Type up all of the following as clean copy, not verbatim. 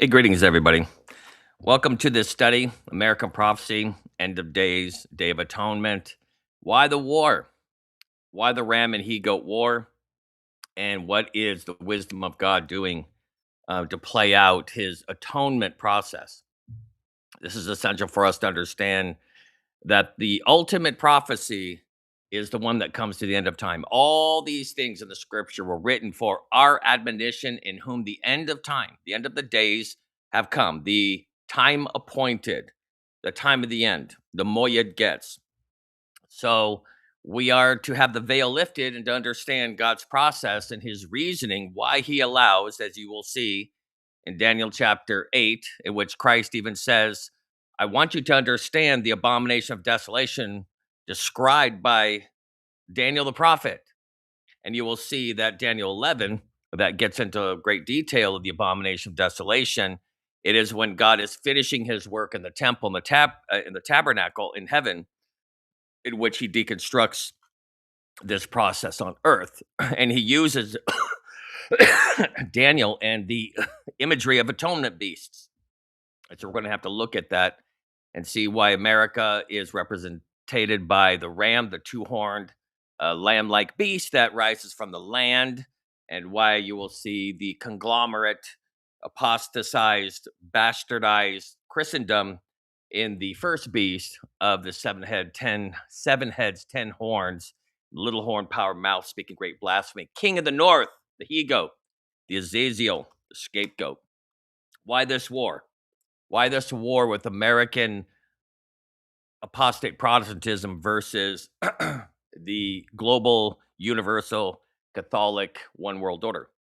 Hey, greetings, everybody. Welcome to this study, American Prophecy, End of Days, Day of Atonement. Why the war? Why the ram and he goat war? And what is the wisdom of God doing to play out his atonement process? This is essential for us to understand that the ultimate prophecy is the one that comes to the end of time. All these things in the scripture were written for our admonition, in whom the end of time, the end of the days have come, the time appointed, the time of the end, the moyed gets. So we are to have the veil lifted and to understand God's process and his reasoning, why he allows, as you will see in Daniel chapter 8, in which Christ even says, I want you to understand the abomination of desolation described by Daniel the prophet. And you will see that Daniel 11, that gets into great detail of the abomination of desolation. It is when God is finishing his work in the temple, in the tabernacle in heaven, in which he deconstructs this process on earth. And he uses Daniel and the imagery of atonement beasts. And so we're going to have to look at that and see why America is represented by the ram, the two-horned lamb-like beast that rises from the land, and why you will see the conglomerate, apostatized, bastardized Christendom in the first beast of the seven heads, 10 horns, little horn, power, mouth, speaking great blasphemy, king of the north, the he-goat, the Azazel, the scapegoat. Why this war? Why this war with American apostate Protestantism versus the global, universal, Catholic one world order?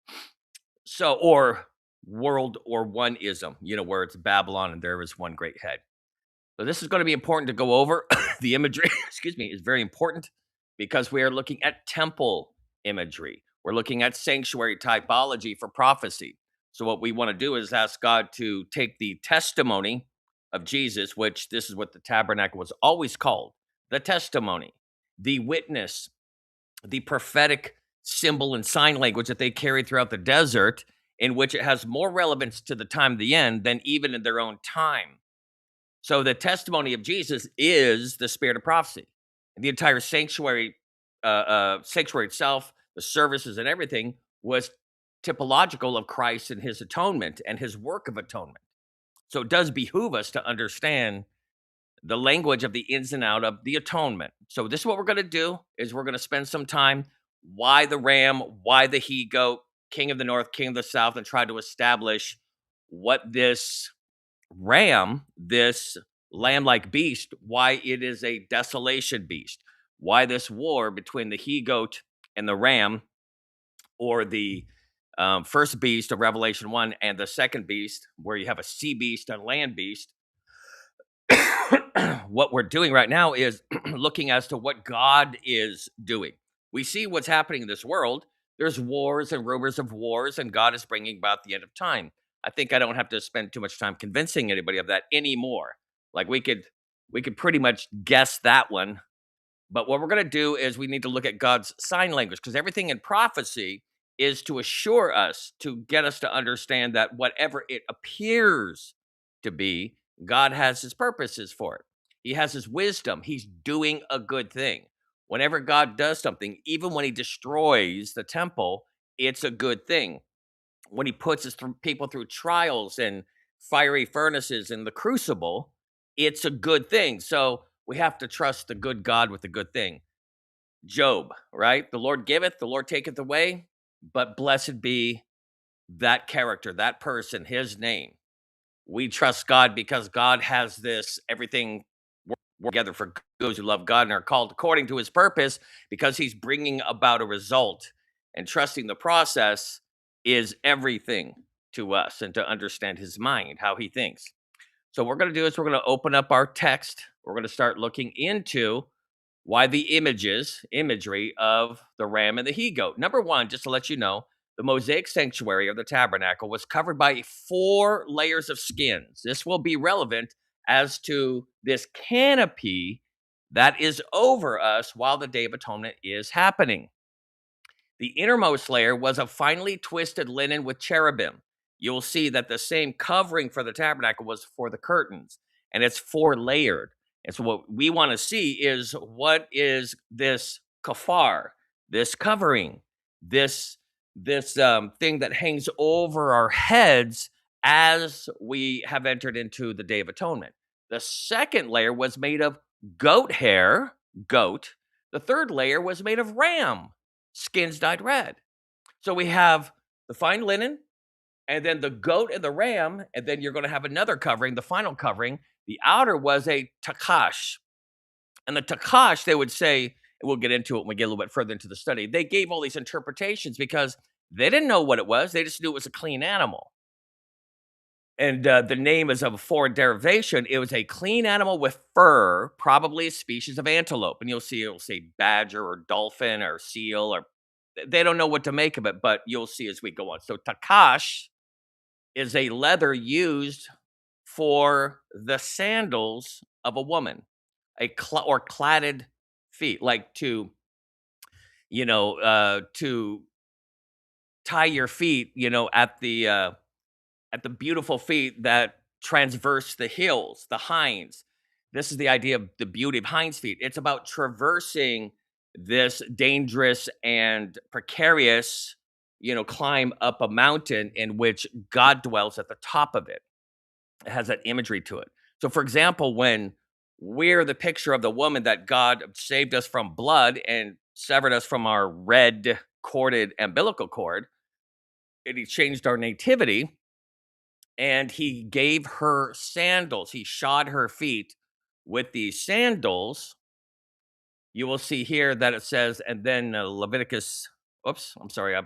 So, or world or oneism, where it's Babylon and there is one great head. So, this is going to be important to go over. The imagery, excuse me, is very important because we are looking at temple imagery. We're looking at sanctuary typology for prophecy. So, what we want to do is ask God to take the testimony of Jesus, which this is what the tabernacle was always called, the testimony, the witness, the prophetic symbol and sign language that they carried throughout the desert, in which it has more relevance to the time of the end than even in their own time. So the testimony of Jesus is the spirit of prophecy. And the entire sanctuary itself, the services and everything was typological of Christ and his atonement and his work of atonement. So it does behoove us to understand the language of the ins and out of the atonement. So this is what we're going to do is we're going to spend some time why the ram, why the he goat, king of the north, king of the south, and try to establish what this ram, this lamb-like beast, why it is a desolation beast, why this war between the he goat and the ram, or the first beast of Revelation 1 and the second beast, where you have a sea beast and land beast. What we're doing right now is looking as to what God is doing. We see what's happening in this world. There's wars and rumors of wars, and God is bringing about the end of time. I think I don't have to spend too much time convincing anybody of that anymore. Like we could pretty much guess that one. But what we're going to do is we need to look at God's sign language, because everything in prophecy is to assure us, to get us to understand that whatever it appears to be, God has his purposes for it. He has his wisdom. He's doing a good thing. Whenever God does something, even when he destroys the temple, it's a good thing. When he puts people through trials and fiery furnaces in the crucible, it's a good thing. So we have to trust the good God with the good thing. Job, right? The Lord giveth, the Lord taketh away, but blessed be that character, that person, his name. We trust God because God has this everything work together for those who love God and are called according to his purpose, because he's bringing about a result. And trusting the process is everything to us, and to understand his mind, how he thinks. So, what we're going to do is we're going to open up our text. We're going to start looking into why the imagery of the ram and the he goat. Number one, just to let you know, the Mosaic sanctuary of the tabernacle was covered by 4 layers of skins. This will be relevant as to this canopy that is over us while the Day of Atonement is happening. The innermost layer was of finely twisted linen with cherubim. you'll see that the same covering for the tabernacle was for the curtains, and it's four layered. And so, what we want to see is what is this kafar, this covering, this thing that hangs over our heads as we have entered into the Day of Atonement. The second layer was made of goat hair, goat. The third layer was made of ram, skins dyed red. So we have the fine linen, and then the goat and the ram, and then you're going to have another covering, the final covering. The outer was a takash. And the takash, they would say, and we'll get into it when we get a little bit further into the study, they gave all these interpretations because they didn't know what it was. They just knew it was a clean animal. And the name is of a foreign derivation. It was a clean animal with fur, probably a species of antelope. And you'll see it'll say badger or dolphin or seal, or they don't know what to make of it, but you'll see as we go on. So takash is a leather used for the sandals of a woman, or cladded feet, like to tie your feet, at the beautiful feet that transverse the hills, the hinds. This is the idea of the beauty of hinds feet. It's about traversing this dangerous and precarious, climb up a mountain in which God dwells at the top of it. It has that imagery to it. So, for example, when we're the picture of the woman that God saved us from blood and severed us from our red corded umbilical cord, and He changed our nativity, and He gave her sandals. He shod her feet with these sandals. You will see here that it says, and then Leviticus. Oops, I'm sorry.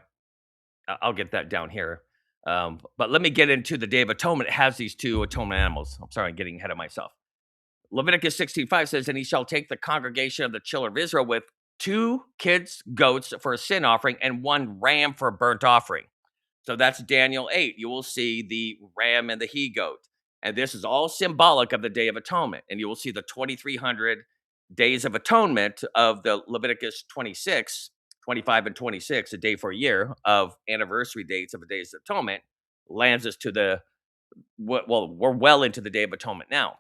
I'll get that down here. But let me get into the Day of Atonement. It has these two atonement animals. I'm sorry, I'm getting ahead of myself. Leviticus 16:5 says, and he shall take the congregation of the children of Israel with two kids, goats for a sin offering, and one ram for a burnt offering. So that's Daniel 8. You will see the ram and the he goat. And this is all symbolic of the Day of Atonement. And you will see the 2,300 days of atonement of the Leviticus 26, 25, and 26, a day for a year of anniversary dates of the Days of Atonement, lands us to we're well into the Day of Atonement now.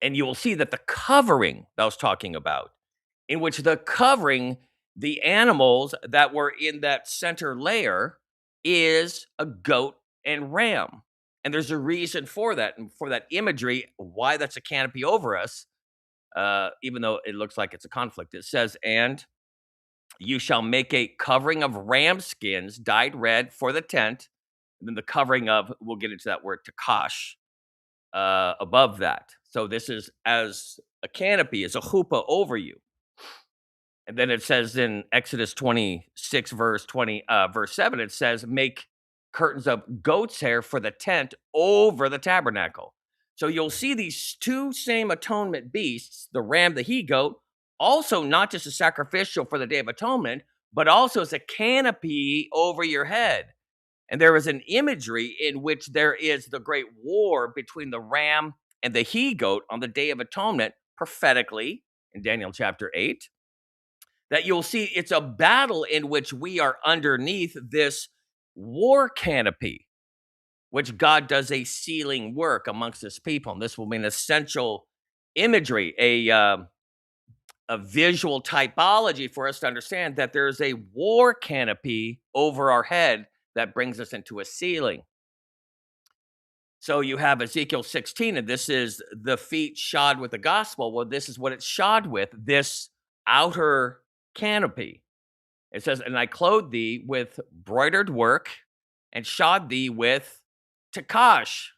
And you will see that the covering that I was talking about, in which the covering, the animals that were in that center layer, is a goat and ram. And there's a reason for that, and for that imagery, why that's a canopy over us, even though it looks like it's a conflict. It says, and you shall make a covering of ram skins dyed red for the tent. And then the covering of, we'll get into that word, takash, above that. So this is as a canopy, as a chuppah over you. And then it says in Exodus 26, verse 7, it says, make curtains of goat's hair for the tent over the tabernacle. So you'll see these two same atonement beasts, the ram, the he goat, also not just a sacrificial for the Day of Atonement, but also as a canopy over your head. And there is an imagery in which there is the great war between the ram and the he goat on the Day of Atonement, prophetically in Daniel chapter 8, that you'll see it's a battle in which we are underneath this war canopy, which God does a sealing work amongst his people. And this will be an essential imagery, a visual typology for us to understand that there's a war canopy over our head that brings us into a sealing. So you have Ezekiel 16, and this is the feet shod with the gospel. Well, this is what it's shod with, this outer canopy. It says, and I clothed thee with broidered work and shod thee with takash,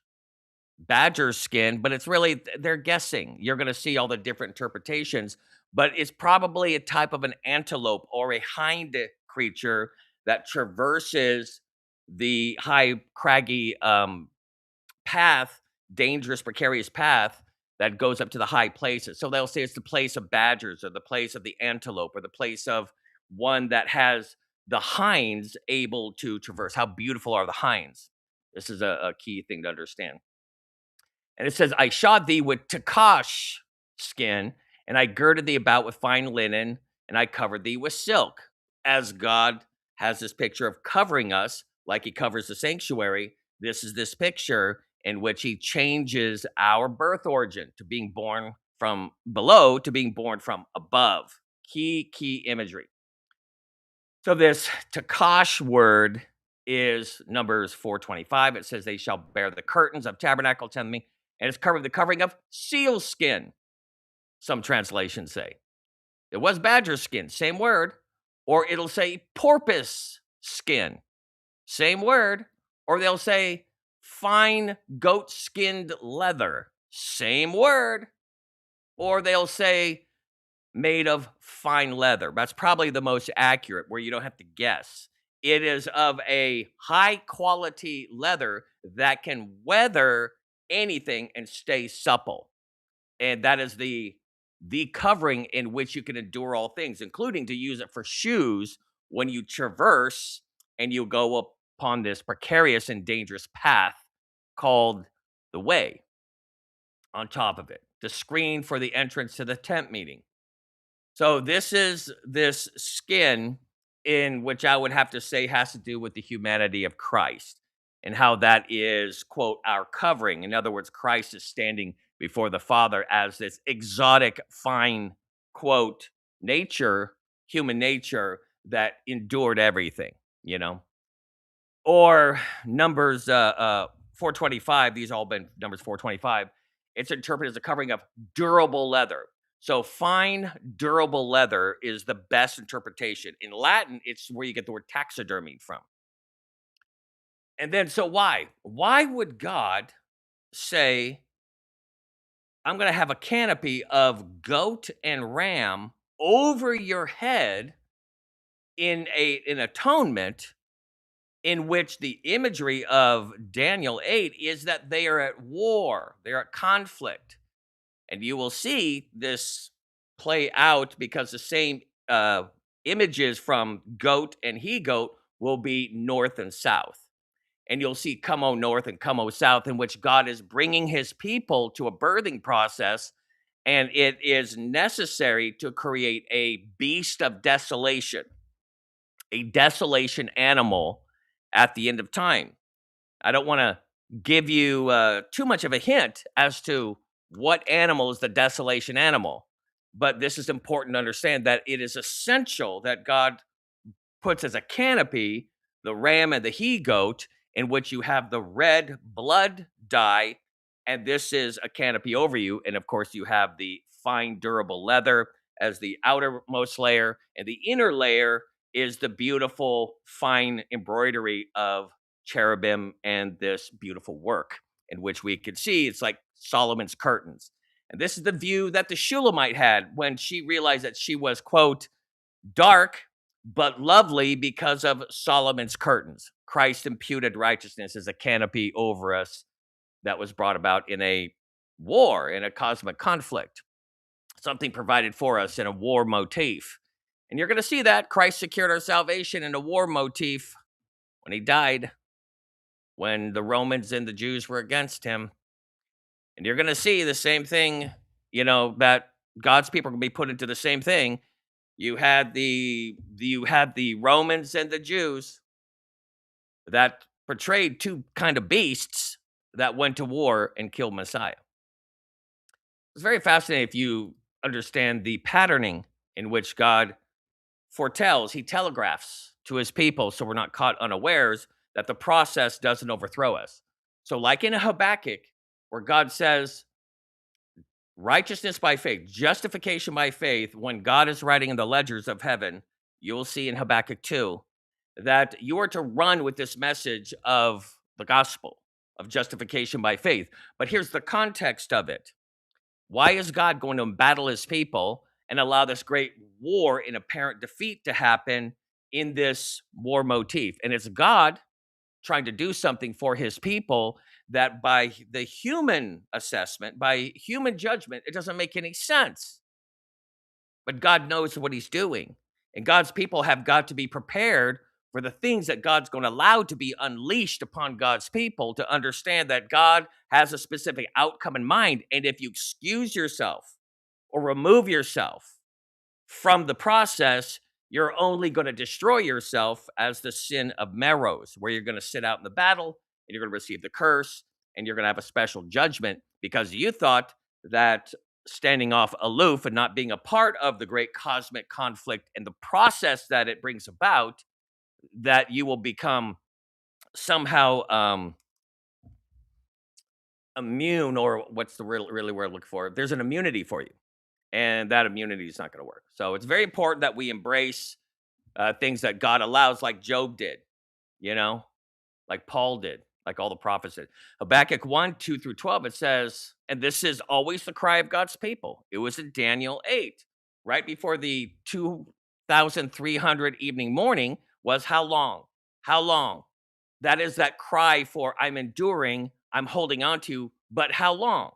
badger skin, but it's really, they're guessing. You're going to see all the different interpretations, but it's probably a type of an antelope or a hind creature that traverses the high, craggy path, dangerous, precarious path that goes up to the high places. So they'll say it's the place of badgers, or the place of the antelope, or the place of one that has the hinds able to traverse. How beautiful are the hinds? This is a key thing to understand. And it says, I shod thee with takash skin, and I girded thee about with fine linen, and I covered thee with silk. As God has this picture of covering us, like he covers the sanctuary, This is this picture in which he changes our birth origin to being born from below to being born from above. Key imagery. So this Takash word is Numbers 4:25. It says, "They shall bear the curtains of tabernacle to me, and it's covered with the covering of seal skin." Some translations say it was badger skin, same word, or it'll say porpoise skin, same word, or they'll say fine goat skinned leather, same word, or they'll say made of fine leather. That's probably the most accurate where you don't have to guess. It is of a high quality leather that can weather anything and stay supple. And that is the covering in which you can endure all things, including to use it for shoes when you traverse and you go upon this precarious and dangerous path called the way on top of it, the screen for the entrance to the tent meeting. So this is this skin in which I would have to say has to do with the humanity of Christ and how that is, quote, our covering. In other words, Christ is standing before the Father as this exotic, fine, quote, nature, human nature that endured everything, you know? Or Numbers 425, these all been Numbers 425. It's interpreted as a covering of durable leather. So fine, durable leather is the best interpretation. In Latin, it's where you get the word taxidermy from. And then, so why? Why would God say, I'm going to have a canopy of goat and ram over your head in an atonement in which the imagery of Daniel 8 is that they are at war, they're at conflict. And you will see this play out because the same images from goat and he goat will be north and south. And you'll see come o north and come o south, in which God is bringing his people to a birthing process. And it is necessary to create a beast of desolation, a desolation animal at the end of time. I don't want to give you too much of a hint as to what animal is the desolation animal, but this is important to understand that it is essential that God puts as a canopy the ram and the he goat, in which you have the red blood dye, and this is a canopy over you. And of course, you have the fine, durable leather as the outermost layer, and the inner layer is the beautiful, fine embroidery of cherubim and this beautiful work, in which we could see it's like Solomon's curtains. And this is the view that the Shulamite had when she realized that she was, quote, dark but lovely because of Solomon's curtains. Christ imputed righteousness as a canopy over us that was brought about in a war, in a cosmic conflict, something provided for us in a war motif. And you're going to see that Christ secured our salvation in a war motif when he died, when the Romans and the Jews were against him. And you're going to see the same thing, that God's people are going to be put into the same thing. You had the Romans and the Jews that portrayed two kind of beasts that went to war and killed Messiah. It's very fascinating if you understand the patterning in which God foretells, he telegraphs to his people so we're not caught unawares, that the process doesn't overthrow us. So, like in Habakkuk, where God says, righteousness by faith, justification by faith, when God is writing in the ledgers of heaven, you'll see in Habakkuk 2 that you are to run with this message of the gospel of justification by faith. But here's the context of it. Why is God going to embattle his people and allow this great war in apparent defeat to happen in this war motif? And it's God trying to do something for his people that by the human assessment, by human judgment, it doesn't make any sense. But God knows what he's doing. And God's people have got to be prepared for the things that God's going to allow to be unleashed upon God's people, to understand that God has a specific outcome in mind. And if you excuse yourself or remove yourself from the process, you're only going to destroy yourself, as the sin of Meroz, where you're going to sit out in the battle and you're going to receive the curse, and you're going to have a special judgment because you thought that standing off aloof and not being a part of the great cosmic conflict and the process that it brings about, that you will become somehow immune, or what's the really word I'm looking for? There's an immunity for you, and that immunity is not going to work. So it's very important that we embrace things that God allows, like Job did, you know, like Paul did, like all the prophets did. Habakkuk 1 2 through 12, it says, and this is always the cry of God's people. It was in Daniel 8, right before the 2,300 evening morning, was how long? How long? That is that cry for I'm enduring, I'm holding on to, but how long?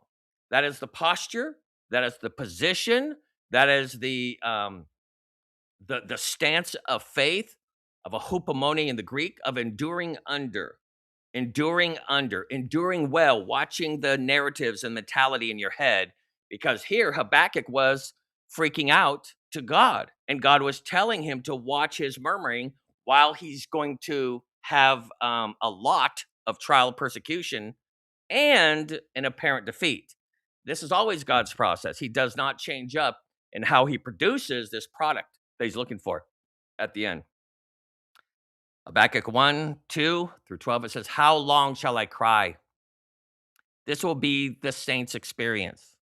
That is the posture, that is the position, that is the stance of faith, of a hupomone in the Greek, of enduring well, watching the narratives and mentality in your head. Because here Habakkuk was freaking out to God, and God was telling him to watch his murmuring while he's going to have a lot of trial persecution and an apparent defeat. This is always God's process. He does not change up in how he produces this product that he's looking for at the end. Habakkuk 1 2 through 12, it says, how long shall I cry? This will be the saints' experience.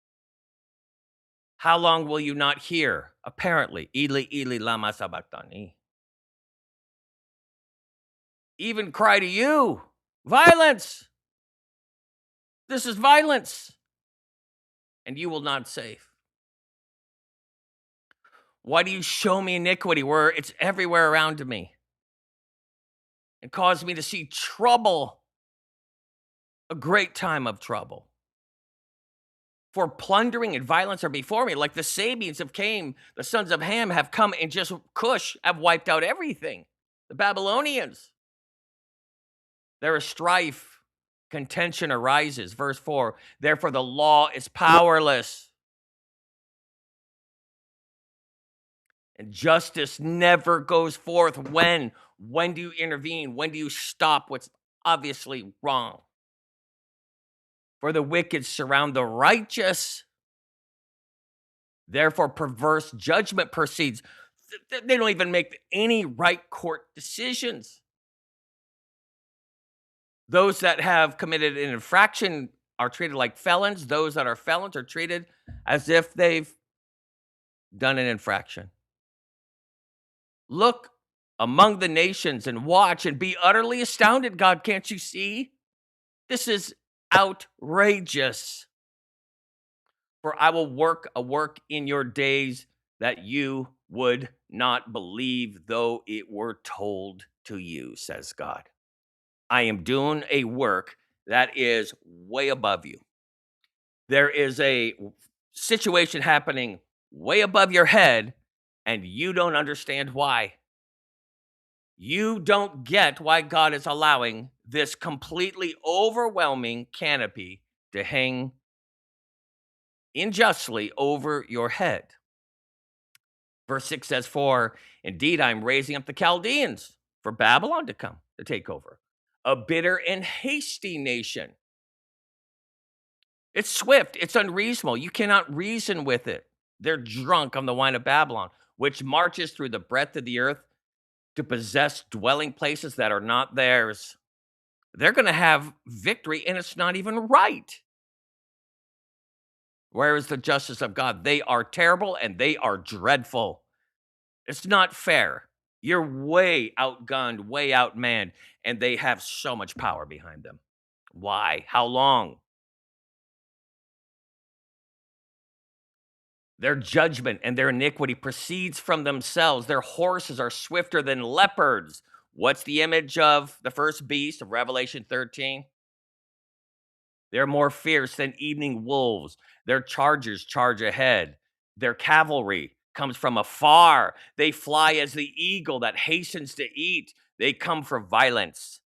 How long will you not hear? Apparently, Eli, Eli, lama sabachthani. Even cry to you, violence. This is violence, and you will not save. Why do you show me iniquity where it's everywhere around me and cause me to see trouble, a great time of trouble? For plundering and violence are before me. Like the Sabians have came, the sons of Ham have come, and just Cush have wiped out everything. The Babylonians. There is strife, contention arises. Verse 4, therefore the law is powerless, and justice never goes forth. When? When do you intervene? When do you stop what's obviously wrong? For the wicked surround the righteous. Therefore, perverse judgment proceeds. They don't even make any right court decisions. Those that have committed an infraction are treated like felons. Those that are felons are treated as if they've done an infraction. Look among the nations and watch and be utterly astounded, God. Can't you see? This is outrageous. For I will work a work in your days that you would not believe, though it were told to you, says God. I am doing a work that is way above you. There is a situation happening way above your head, and you don't understand why. You don't get why God is allowing this completely overwhelming canopy to hang unjustly over your head. Verse 6 says, for indeed I'm raising up the Chaldeans for Babylon to come to take over, a bitter and hasty nation. It's swift, it's unreasonable. You cannot reason with it. They're drunk on the wine of Babylon, which marches through the breadth of the earth to possess dwelling places that are not theirs. They're going to have victory, and it's not even right. Where is the justice of God? They are terrible and they are dreadful. It's not fair. You're way outgunned, way outmanned, and they have so much power behind them. Why? How long? Their judgment and their iniquity proceeds from themselves. Their horses are swifter than leopards. What's the image of the first beast of Revelation 13? They're more fierce than evening wolves. Their chargers charge ahead. Their cavalry comes from afar. They fly as the eagle that hastens to eat. They come for violence.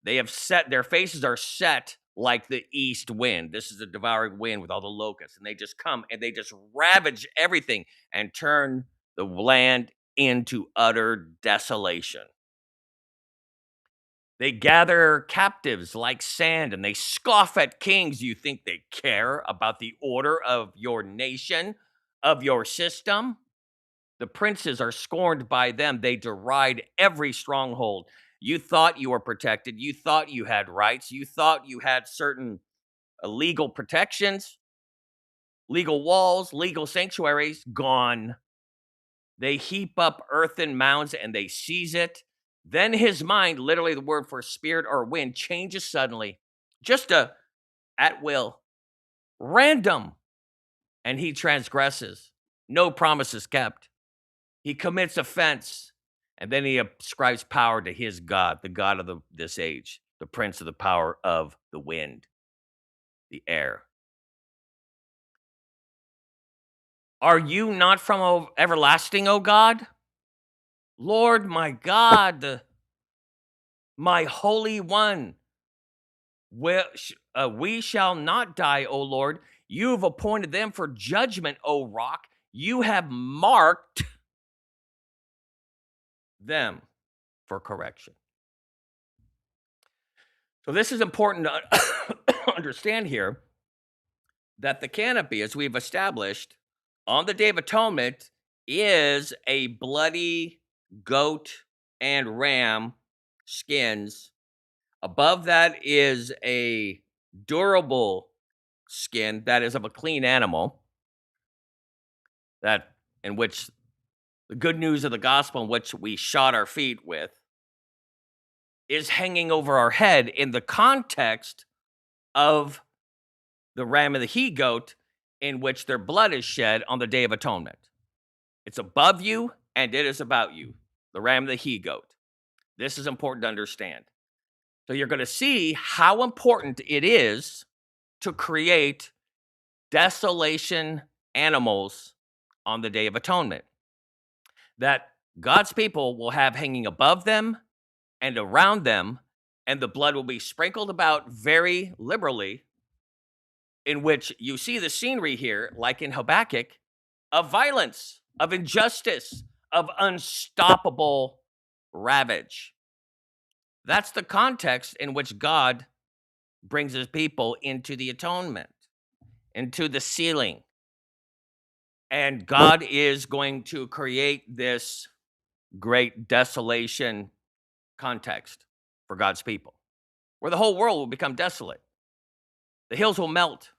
They have set, their faces are set like the east wind. This is the devouring wind with all the locusts. And they just come and they just ravage everything and turn the land into utter desolation. They gather captives like sand and they scoff at kings. You think they care about the order of your nation, of your system? The princes are scorned by them. They deride every stronghold. You thought you were protected. You thought you had rights. You thought you had certain legal protections, legal walls, legal sanctuaries. Gone. They heap up earthen mounds and they seize it. Then his mind, literally the word for spirit or wind, changes suddenly, just at will, random, and he transgresses. No promises kept. He commits offense, and then he ascribes power to his God, the God of this age, the prince of the power of the wind, the air. Are you not from everlasting, O God? Lord, my God, my Holy One. We shall not die, O Lord. You have appointed them for judgment, O rock. You have marked them for correction. So this is important to understand here that the canopy, as we've established on the Day of Atonement, is a bloody goat and ram skins. Above that is a durable skin that is of a clean animal, that in which the good news of the gospel, in which we shod our feet with, is hanging over our head in the context of the ram and the he goat, in which their blood is shed on the Day of Atonement. It's above you and it is about you, the ram and the he goat. This is important to understand. So you're going to see how important it is to create desolation animals on the Day of Atonement that God's people will have hanging above them and around them, and the blood will be sprinkled about very liberally, in which you see the scenery here, like in Habakkuk, of violence, of injustice, of unstoppable ravage. That's the context in which God brings his people into the atonement, into the sealing. And God is going to create this great desolation context for God's people, where the whole world will become desolate. The hills will melt.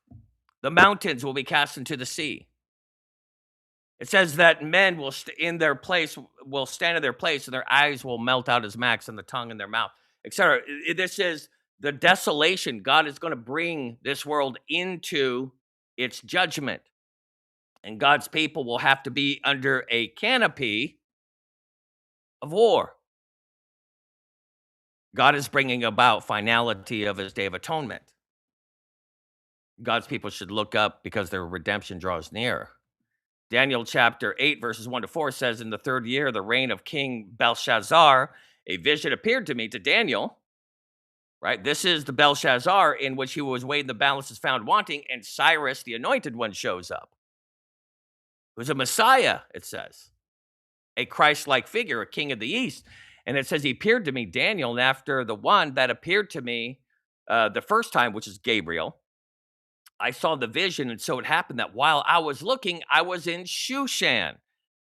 The mountains will be cast into the sea. It says that men will in their place will stand in their place, and their eyes will melt out as wax, and the tongue in their mouth, etc. This is the desolation. God is going to bring this world into its judgment, and God's people will have to be under a canopy of war. God is bringing about finality of his Day of Atonement. God's people should look up because their redemption draws near. Daniel chapter 8, verses 1 to 4 says, in the third year of the reign of King Belshazzar, a vision appeared to me, to Daniel, right? This is the Belshazzar in which he was weighed, and the balance is found wanting, and Cyrus, the anointed one, shows up, who's a Messiah, it says, a Christ-like figure, a king of the East. And it says he appeared to me, Daniel, and after the one that appeared to me the first time, which is Gabriel, I saw the vision, and so it happened that while I was looking, I was in Shushan.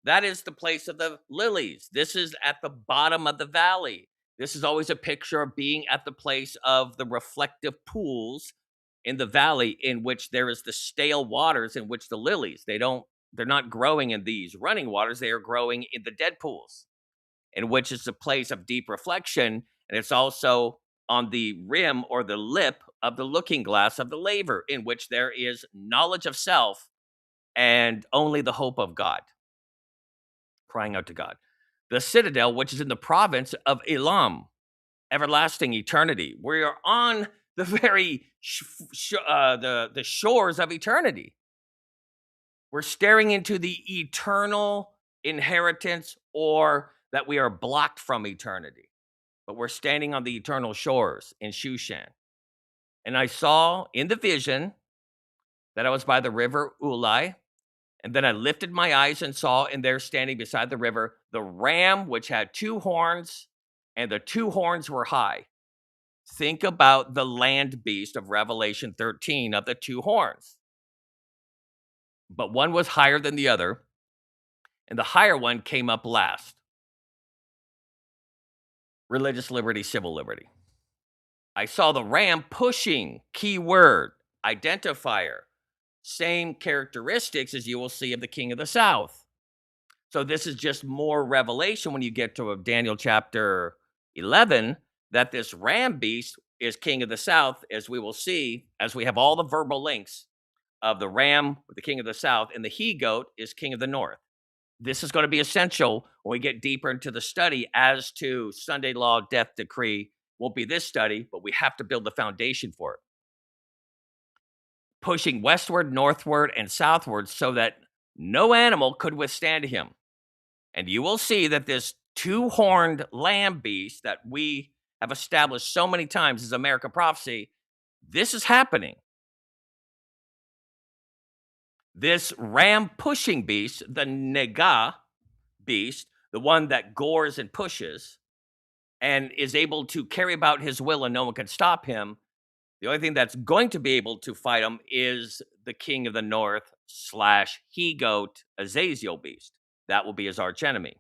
That is the place of the lilies. This is at the bottom of the valley. This is always a picture of being at the place of the reflective pools in the valley, in which there is the stale waters, in which the lilies, they're not growing in these running waters. They are growing in the dead pools, in which is a place of deep reflection. And it's also on the rim or the lip of the looking glass of the laver, in which there is knowledge of self and only the hope of God, crying out to God. The citadel, which is in the province of Elam, everlasting eternity. We are on the very the shores of eternity. We're staring into the eternal inheritance, or that we are blocked from eternity. But we're standing on the eternal shores in Shushan. And I saw in the vision that I was by the river Ulai. And then I lifted my eyes and saw, and there standing beside the river, the ram which had two horns, and the two horns were high. Think about the land beast of Revelation 13 of the two horns, but one was higher than the other, and the higher one came up last. Religious liberty, civil liberty. I saw the ram pushing, keyword, identifier, same characteristics as you will see of the king of the south. So this is just more revelation when you get to Daniel chapter 11 that this ram beast is king of the south, as we will see, as we have all the verbal links of the ram, the king of the south, and the he goat is king of the north. This is going to be essential when we get deeper into the study as to Sunday law, death decree. Won't be this study, but we have to build the foundation for it. Pushing westward, northward, and southward so that no animal could withstand him. And you will see that this two-horned lamb beast that we have established so many times as American prophecy, this is happening. This ram pushing beast, the Nega beast, the one that gores and pushes and is able to carry about his will and no one can stop him. The only thing that's going to be able to fight him is the king of the north slash he goat Azazel beast. That will be his archenemy.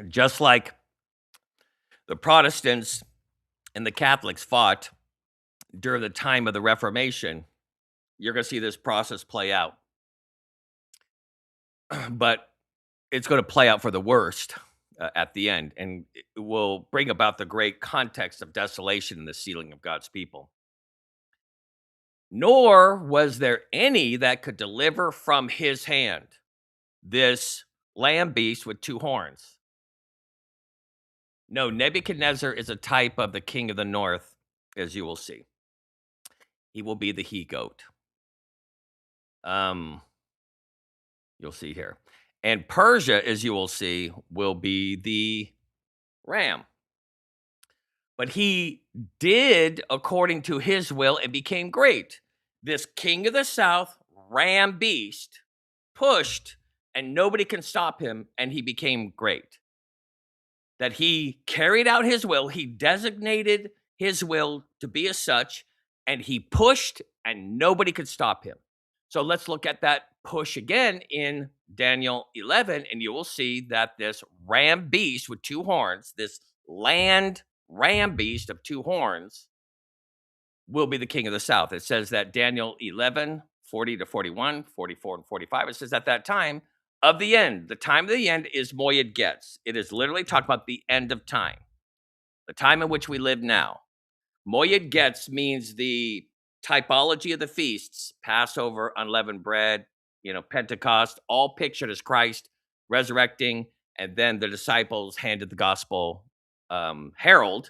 Just like the Protestants and the Catholics fought during the time of the Reformation, you're going to see this process play out. But it's going to play out for the worst at the end, and it will bring about the great context of desolation and the sealing of God's people. Nor was there any that could deliver from his hand this lamb beast with two horns. No, Nebuchadnezzar is a type of the king of the north, as you will see. He will be the he goat. You'll see here. And Persia, as you will see, will be the ram. But he did according to his will and became great. This king of the south, ram beast, pushed, and nobody can stop him, and he became great. That he carried out his will, he designated his will to be as such, and he pushed, and nobody could stop him. So let's look at that push again in Daniel 11, and you will see that this ram beast with two horns, this land ram beast of two horns, will be the king of the south. It says that Daniel 11, 40 to 41, 44 and 45, it says at that time of the end, the time of the end is Moed Getz. It is literally talking about the end of time, the time in which we live now. Moed Getz means the typology of the feasts, Passover, unleavened bread, Pentecost, all pictured as Christ resurrecting, and then the disciples handed the gospel herald.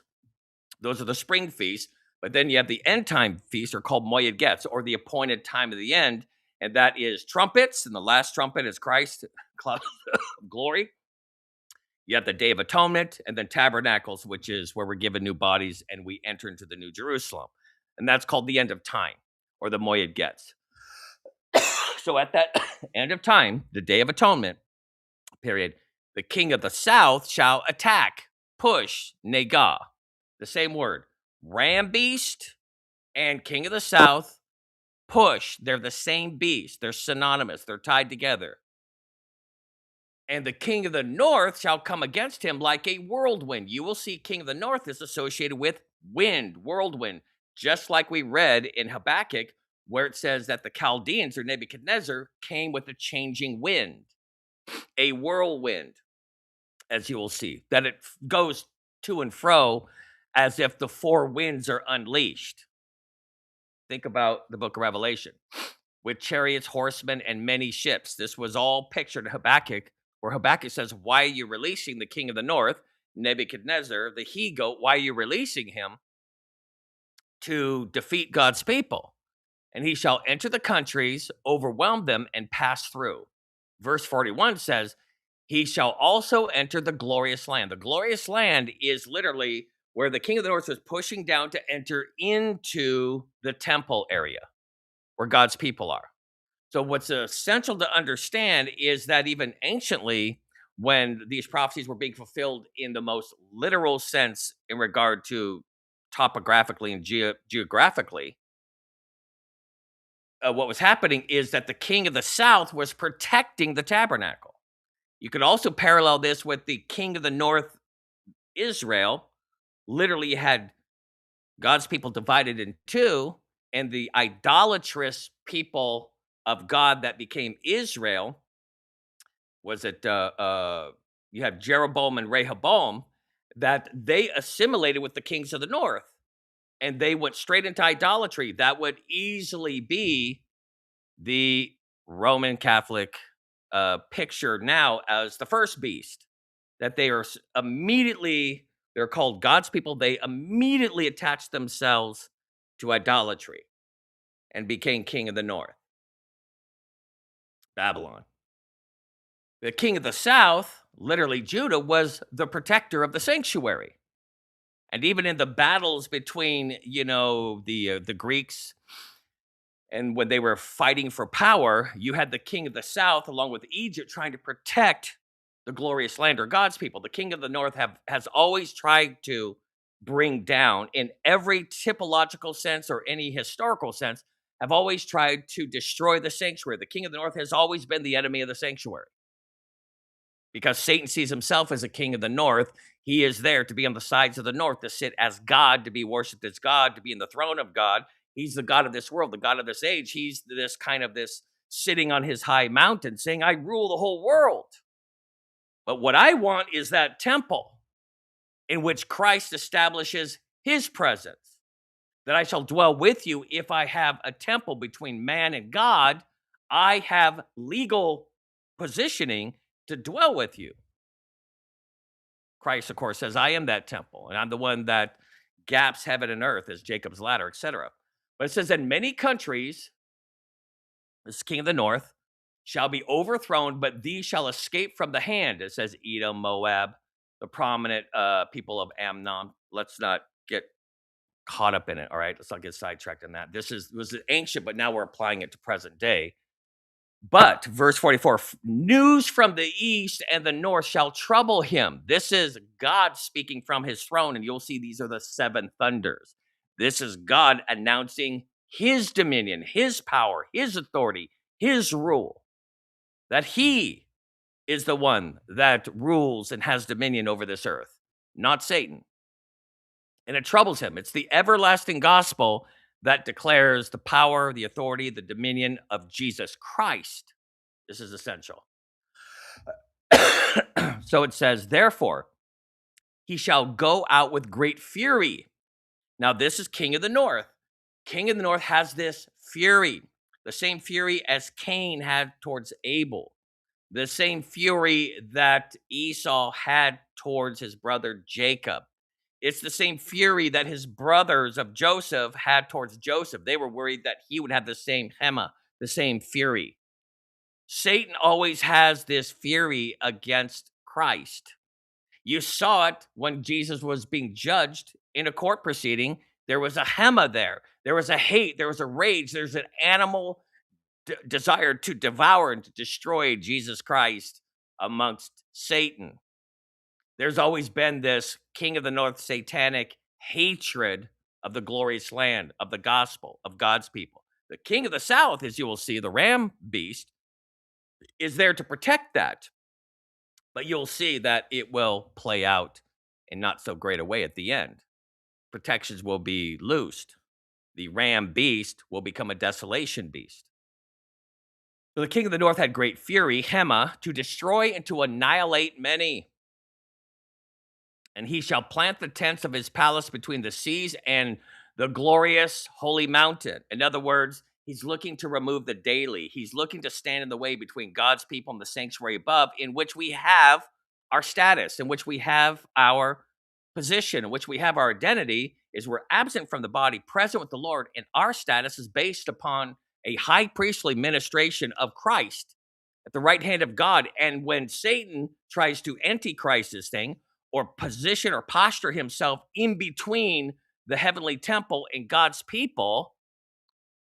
Those are the spring feasts. But then you have the end time feasts are called Moed Getz, or the appointed time of the end. And that is trumpets, and the last trumpet is Christ, cloud of glory. You have the Day of Atonement, and then tabernacles, which is where we're given new bodies and we enter into the New Jerusalem. And that's called the end of time, or the Moed Getz. So at that end of time, the Day of Atonement, period, the king of the south shall attack, push, nega, the same word, ram beast and king of the south, push. They're the same beast. They're synonymous. They're tied together. And the king of the north shall come against him like a whirlwind. You will see king of the north is associated with wind, whirlwind, just like we read in Habakkuk, where it says that the Chaldeans or Nebuchadnezzar came with a changing wind, a whirlwind, as you will see, that it goes to and fro as if the four winds are unleashed. Think about the book of Revelation with chariots, horsemen, and many ships. This was all pictured in Habakkuk, where Habakkuk says, why are you releasing the king of the north, Nebuchadnezzar, the he goat? Why are you releasing him to defeat God's people? And he shall enter the countries, overwhelm them, and pass through. Verse 41 says, he shall also enter the glorious land. The glorious land is literally where the king of the north is pushing down to enter into the temple area where God's people are. So what's essential to understand is that even anciently, when these prophecies were being fulfilled in the most literal sense in regard to topographically and geographically, what was happening is that the king of the south was protecting the tabernacle. You could also parallel this with the king of the north, Israel, literally had God's people divided in two, and the idolatrous people of God that became Israel was it you have Jeroboam and Rehoboam, that they assimilated with the kings of the north and they went straight into idolatry. That would easily be the Roman Catholic picture now as the first beast, that they are immediately, they're called God's people. They immediately attached themselves to idolatry and became king of the north, Babylon. The king of the south, literally Judah, was the protector of the sanctuary. And even in the battles between, the Greeks, and when they were fighting for power, you had the king of the south along with Egypt trying to protect the glorious land, or God's people. The king of the north has always tried to bring down, in every typological sense or any historical sense, have always tried to destroy the sanctuary. The king of the north has always been the enemy of the sanctuary, because Satan sees himself as a king of the north. He is there to be on the sides of the north, to sit as God, to be worshiped as God, to be in the throne of God. He's the God of this world, the God of this age. He's this sitting on his high mountain saying, I rule the whole world. But what I want is that temple in which Christ establishes his presence, that I shall dwell with you. If I have a temple between man and God, I have legal positioning to dwell with you. Christ, of course, says, I am that temple, and I'm the one that gaps heaven and earth as Jacob's ladder, etc. But it says, in many countries, this king of the north shall be overthrown, but these shall escape from the hand. It says Edom, Moab, the prominent people of Ammon. Let's not get caught up in it, all right? Let's not get sidetracked in that. This was ancient, but now we're applying it to present day. But verse 44, news from the east and the north shall trouble him. This is God speaking from his throne, and you'll see these are the seven thunders. This is God announcing his dominion, his power, his authority, his rule, that he is the one that rules and has dominion over this earth, not Satan. And it troubles him. It's the everlasting gospel that declares the power, the authority, the dominion of Jesus Christ. This is essential. So it says, therefore, he shall go out with great fury. Now, this is king of the north. King of the north has this fury, the same fury as Cain had towards Abel, the same fury that Esau had towards his brother Jacob. It's the same fury that his brothers of Joseph had towards Joseph. They were worried that he would have the same hema, the same fury. Satan always has this fury against Christ. You saw it when Jesus was being judged in a court proceeding. There was a hema there. There was a hate. There was a rage. There's an animal desire to devour and to destroy Jesus Christ amongst Satan. There's always been this king of the north satanic hatred of the glorious land, of the gospel, of God's people. The king of the south, as you will see, the ram beast, is there to protect that. But you'll see that it will play out in not so great a way at the end. Protections will be loosed. The ram beast will become a desolation beast. So the king of the north had great fury, hema, to destroy and to annihilate many. And he shall plant the tents of his palace between the seas and the glorious holy mountain. In other words, he's looking to remove the daily. He's looking to stand in the way between God's people and the sanctuary above, in which we have our status, in which we have our position, in which we have our identity, is we're absent from the body, present with the Lord, and our status is based upon a high priestly ministration of Christ at the right hand of God. And when Satan tries to antichrist this thing, or position or posture himself in between the heavenly temple and God's people,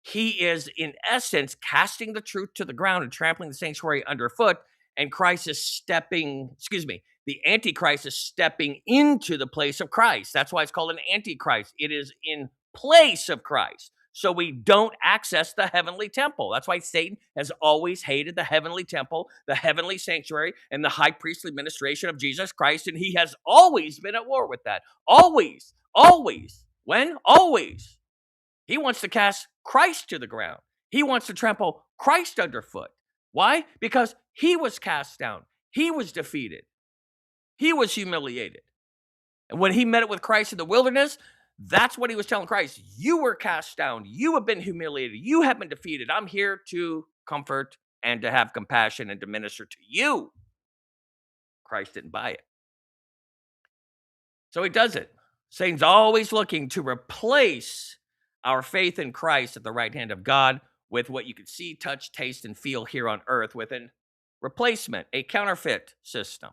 he is in essence casting the truth to the ground and trampling the sanctuary underfoot and Christ is stepping, excuse me, the Antichrist is stepping into the place of Christ. That's why it's called an Antichrist. It is in place of Christ. So we don't access the heavenly temple. That's why Satan has always hated the heavenly temple, the heavenly sanctuary, and the high priestly ministration of Jesus Christ. And he has always been at war with that. Always, always. When? Always. He wants to cast Christ to the ground. He wants to trample Christ underfoot. Why? Because he was cast down. He was defeated. He was humiliated. And when he met it with Christ in the wilderness, that's what he was telling Christ. You were cast down. You have been humiliated. You have been defeated. I'm here to comfort and to have compassion and to minister to you. Christ didn't buy it. So he does it. Satan's always looking to replace our faith in Christ at the right hand of God with what you can see, touch, taste, and feel here on earth with an replacement, a counterfeit system.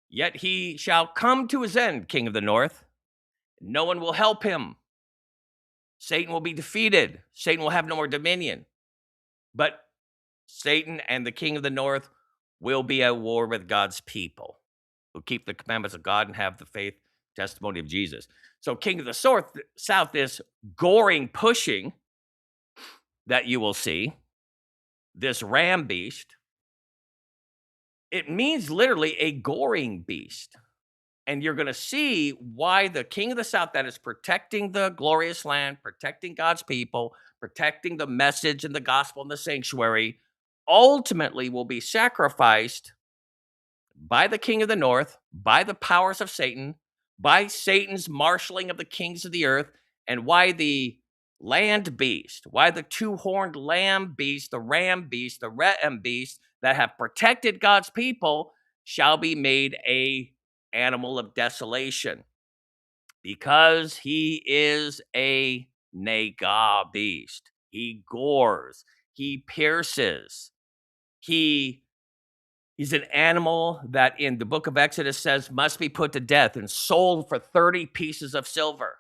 Yet he shall come to his end, King of the North. No one will help him. Satan will be defeated. Satan will have no more dominion. But Satan and the King of the North will be at war with God's people who keep the commandments of God and have the faith testimony of Jesus. So King of the South, this goring pushing that you will see, this ram beast, it means literally a goring beast. And you're going to see why the King of the South, that is protecting the glorious land, protecting God's people, protecting the message and the gospel and the sanctuary, ultimately will be sacrificed by the King of the North, by the powers of Satan, by Satan's marshaling of the kings of the earth, and why the land beast, why the two-horned lamb beast, the ram beast, the ram beast that have protected God's people shall be made a animal of desolation, because he is a Nagah beast. He gores, he pierces, he's an animal that in the book of Exodus says must be put to death and sold for 30 pieces of silver,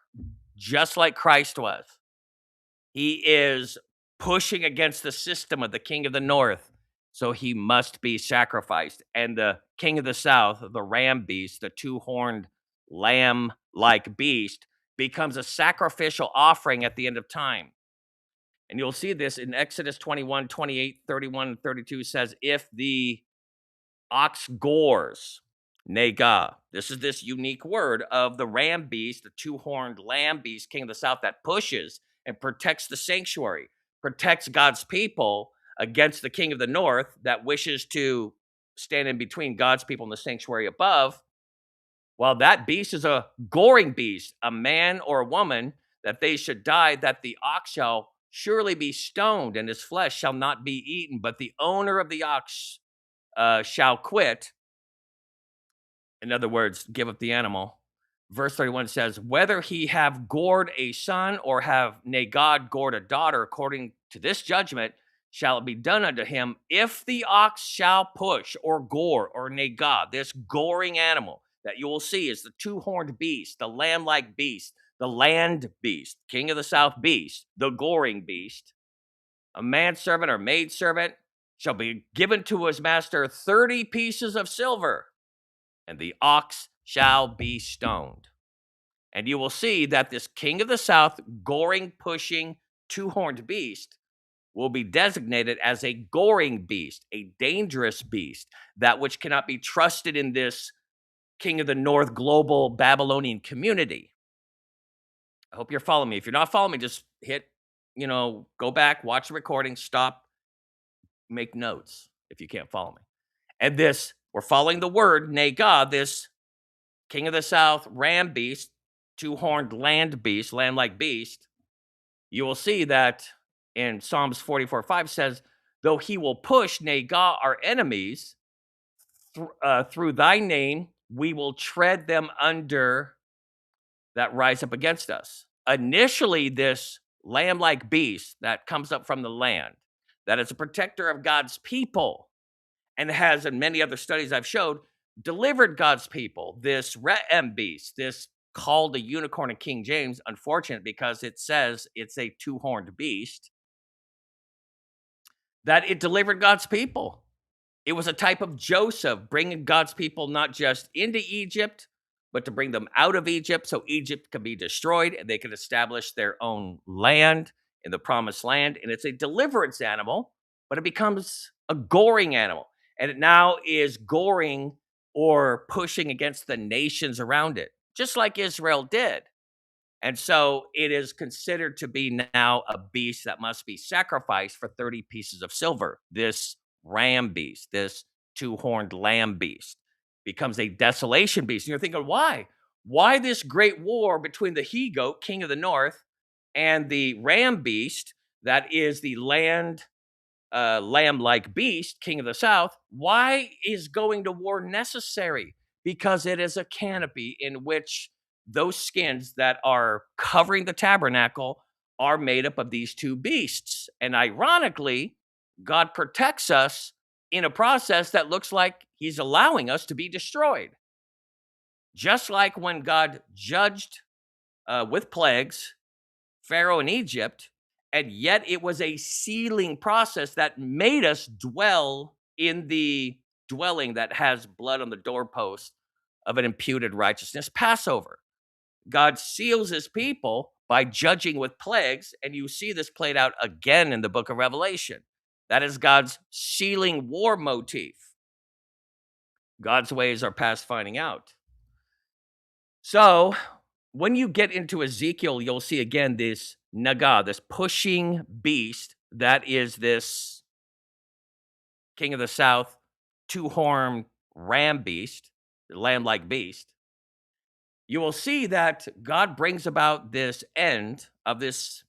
just like Christ was. He is pushing against the system of the King of the North, so he must be sacrificed. And the King of the South, the ram beast, the two-horned lamb-like beast, becomes a sacrificial offering at the end of time. And you'll see this in Exodus 21, 28, 31, and 32 says, if the ox gores, Nagah. This is this unique word of the ram beast, the two-horned lamb beast, King of the South, that pushes and protects the sanctuary, protects God's people against the King of the North that wishes to stand in between God's people and the sanctuary above. While that beast is a goring beast, a man or a woman, that they should die, that the ox shall surely be stoned, and his flesh shall not be eaten, but the owner of the ox shall quit. In other words, give up the animal. Verse 31 says, whether he have gored a son or have Nagah gored a daughter, according to this judgment, shall it be done unto him. If the ox shall push or gore or Nagah, this goring animal that you will see is the two-horned beast, the lamb-like beast, the land beast, King of the South beast, the goring beast, a manservant or maidservant shall be given to his master 30 pieces of silver, and the ox shall be stoned. And you will see that this King of the South, goring, pushing, two-horned beast will be designated as a goring beast, a dangerous beast, that which cannot be trusted in this King of the North global Babylonian community. I hope you're following me. If you're not following me, just hit, go back, watch the recording, stop, make notes if you can't follow me. And this, we're following the word, Nagah, this King of the South, ram beast, two-horned land beast, lamb-like beast. You will see that in Psalms 44:5 says, though he will push Nagah, our enemies, through thy name, we will tread them under that rise up against us. Initially, this lamb-like beast that comes up from the land, that is a protector of God's people, and has, in many other studies I've showed, delivered God's people. This Re'em beast, this called the unicorn in King James, unfortunate because it says it's a two-horned beast, that it delivered God's people. It was a type of Joseph bringing God's people not just into Egypt, but to bring them out of Egypt so Egypt could be destroyed and they could establish their own land in the promised land. And it's a deliverance animal, but it becomes a goring animal. And it now is goring or pushing against the nations around it, just like Israel did. And so it is considered to be now a beast that must be sacrificed for 30 pieces of silver. This ram beast, this two horned lamb beast, becomes a desolation beast. And you're thinking, why? Why this great war between the he goat, king of the north, and the ram beast that is the lamb like beast, king of the south? Why is going to war necessary? Because it is a canopy in which those skins that are covering the tabernacle are made up of these two beasts. And ironically, God protects us in a process that looks like he's allowing us to be destroyed. Just like when God judged with plagues Pharaoh in Egypt, and yet it was a sealing process that made us dwell in the dwelling that has blood on the doorpost of an imputed righteousness, Passover. God seals his people by judging with plagues, and you see this played out again in the book of Revelation. That is God's sealing war motif. God's ways are past finding out. So, when you get into Ezekiel, you'll see again this naga, this pushing beast that is this king of the south, two-horned ram beast, lamb-like beast. You will see that God brings about this end of this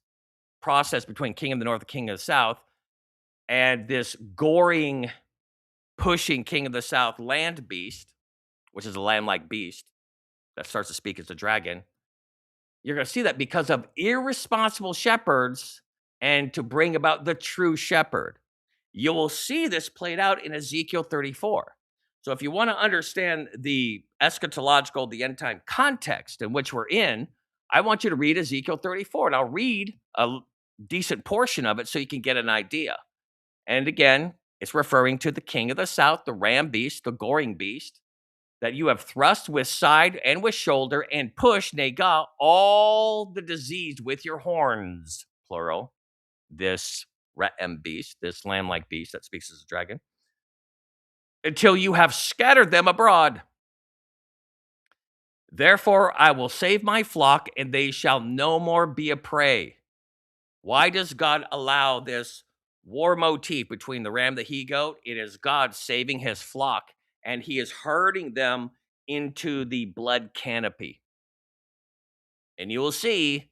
process between king of the north and king of the south, and this goring, pushing king of the south land beast, which is a lamb-like beast that starts to speak as a dragon. You're going to see that because of irresponsible shepherds and to bring about the true shepherd. You will see this played out in Ezekiel 34. So if you want to understand the eschatological, the end time context in which we're in, I want you to read Ezekiel 34, and I'll read a decent portion of it so you can get an idea. And again, it's referring to the king of the south, the ram beast, the goring beast, that you have thrust with side and with shoulder and pushed, nega, all the diseased with your horns, plural, this ram beast, this lamb-like beast that speaks as a dragon, until you have scattered them abroad. Therefore I will save my flock, and they shall no more be a prey. Why does God allow this war motif between the ram and the he goat? It is God saving his flock, and he is herding them into the blood canopy. And you will see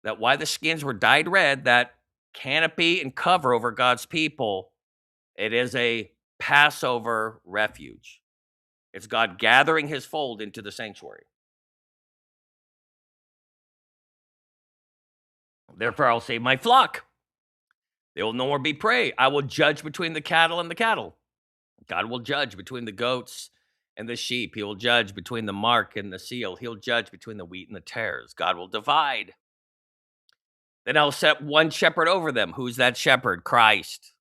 that why the skins were dyed red, that canopy and cover over God's people, it is a Passover refuge. It's God gathering his fold into the sanctuary. Therefore, I'll save my flock. They will no more be prey. I will judge between the cattle and the cattle. God will judge between the goats and the sheep. He will judge between the mark and the seal. He'll judge between the wheat and the tares. God will divide. Then I'll set one shepherd over them. Who's that shepherd? Christ.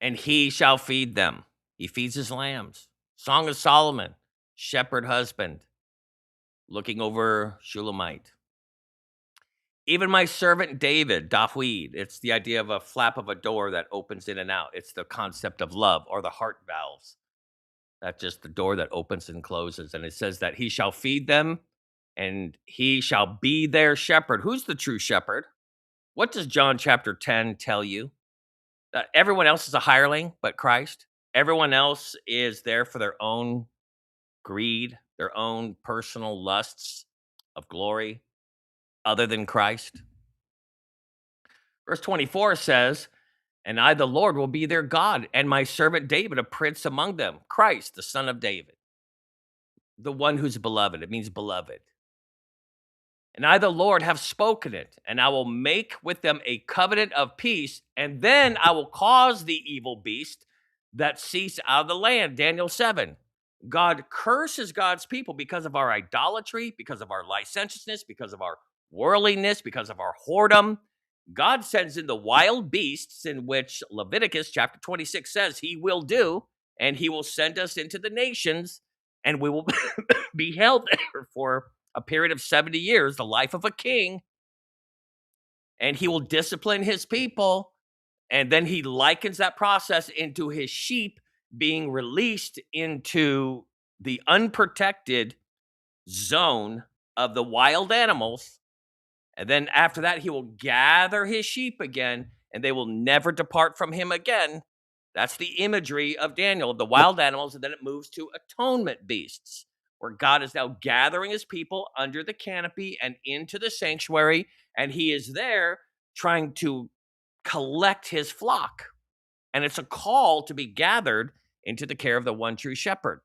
And he shall feed them. He feeds his lambs. Song of Solomon, shepherd husband, looking over Shulamite. Even my servant David, Dafweed, it's the idea of a flap of a door that opens in and out. It's the concept of love, or the heart valves. That's just the door that opens and closes. And it says that he shall feed them and he shall be their shepherd. Who's the true shepherd? What does John chapter 10 tell you? That everyone else is a hireling but Christ. Everyone else is there for their own greed, their own personal lusts of glory, other than Christ. Verse 24 says, and I, the Lord, will be their God, and my servant David, a prince among them. Christ, the son of David, the one who's beloved. It means beloved. And I, the Lord, have spoken it, and I will make with them a covenant of peace, and then I will cause the evil beast that cease out of the land. Daniel 7. God curses God's people because of our idolatry, because of our licentiousness, because of our worldliness, because of our whoredom. God sends in the wild beasts, in which Leviticus chapter 26 says he will do, and he will send us into the nations, and we will be held there for a period of 70 years, the life of a king, and he will discipline his people. And then he likens that process into his sheep being released into the unprotected zone of the wild animals. And then after that, he will gather his sheep again, and they will never depart from him again. That's the imagery of Daniel, of the wild animals. And then it moves to atonement beasts, where God is now gathering his people under the canopy and into the sanctuary. And he is there trying to collect his flock. And it's a call to be gathered into the care of the one true shepherd.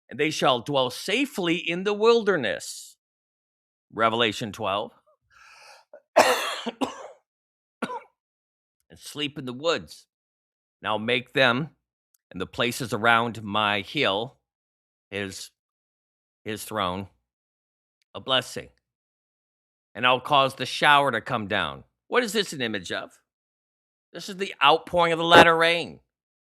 And they shall dwell safely in the wilderness. Revelation 12. And sleep in the woods. Now make them and the places around my hill, his throne, a blessing. And I'll cause the shower to come down. What is this an image of? This is the outpouring of the latter rain.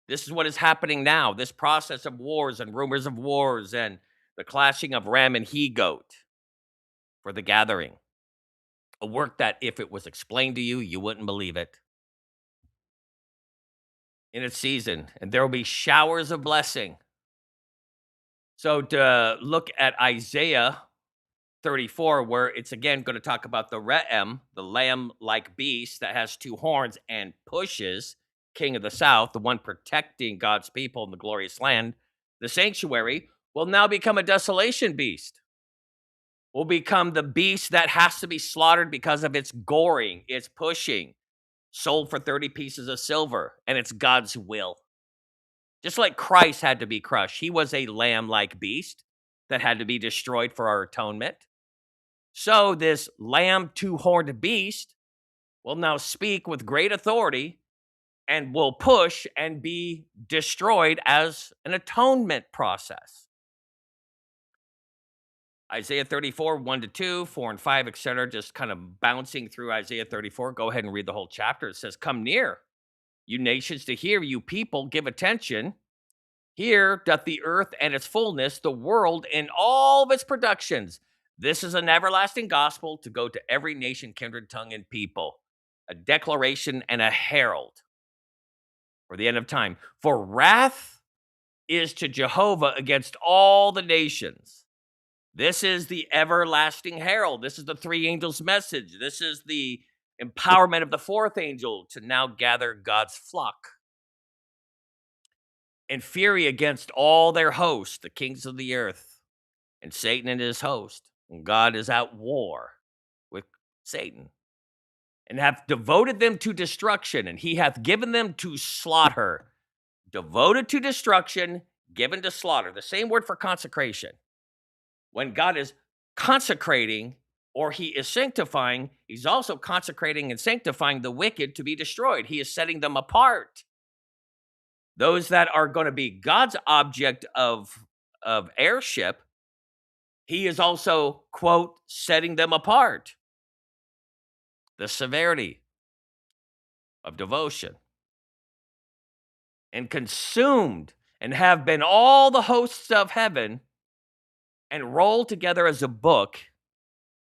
This is what is happening now. This process of wars and rumors of wars and the clashing of ram and he goat for the gathering. A work that, if it was explained to you, you wouldn't believe it. In its season, and there will be showers of blessing. So to look at Isaiah 34, where it's again going to talk about the Re'em, the lamb-like beast that has two horns and pushes, king of the south, the one protecting God's people in the glorious land, the sanctuary will now become a desolation beast. Will become the beast that has to be slaughtered because of its goring, its pushing, sold for 30 pieces of silver, and it's God's will. Just like Christ had to be crushed, he was a lamb-like beast that had to be destroyed for our atonement. So this lamb two-horned beast will now speak with great authority and will push and be destroyed as an atonement process. Isaiah 34, 1 to 2, 4 and 5, etc., just kind of bouncing through Isaiah 34. Go ahead and read the whole chapter. It says, come near, you nations, to hear, you people, give attention. Here doth the earth and its fullness, the world and all of its productions. This is an everlasting gospel to go to every nation, kindred, tongue, and people. A declaration and a herald for the end of time. For wrath is to Jehovah against all the nations. This is the everlasting herald. This is the three angels' message. This is the empowerment of the fourth angel to now gather God's flock. And fury against all their hosts, the kings of the earth, and Satan and his host. And God is at war with Satan, and hath devoted them to destruction, and he hath given them to slaughter. Devoted to destruction, given to slaughter. The same word for consecration. When God is consecrating or he is sanctifying, he's also consecrating and sanctifying the wicked to be destroyed. He is setting them apart. Those that are going to be God's object of heirship, he is also, quote, setting them apart. The severity of devotion. And consumed, and have been all the hosts of heaven, and rolled together as a book,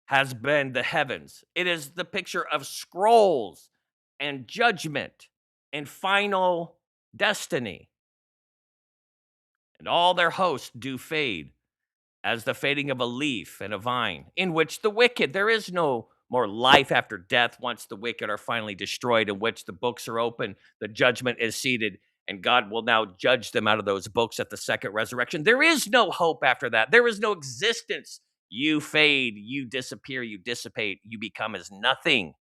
has been the heavens. It is the picture of scrolls and judgment and final destiny. And all their hosts do fade, as the fading of a leaf and a vine, in which the wicked, there is no more life after death once the wicked are finally destroyed, in which the books are open, the judgment is seated, and God will now judge them out of those books at the second resurrection. There is no hope after that. There is no existence. You fade, you disappear, you dissipate, you become as nothing.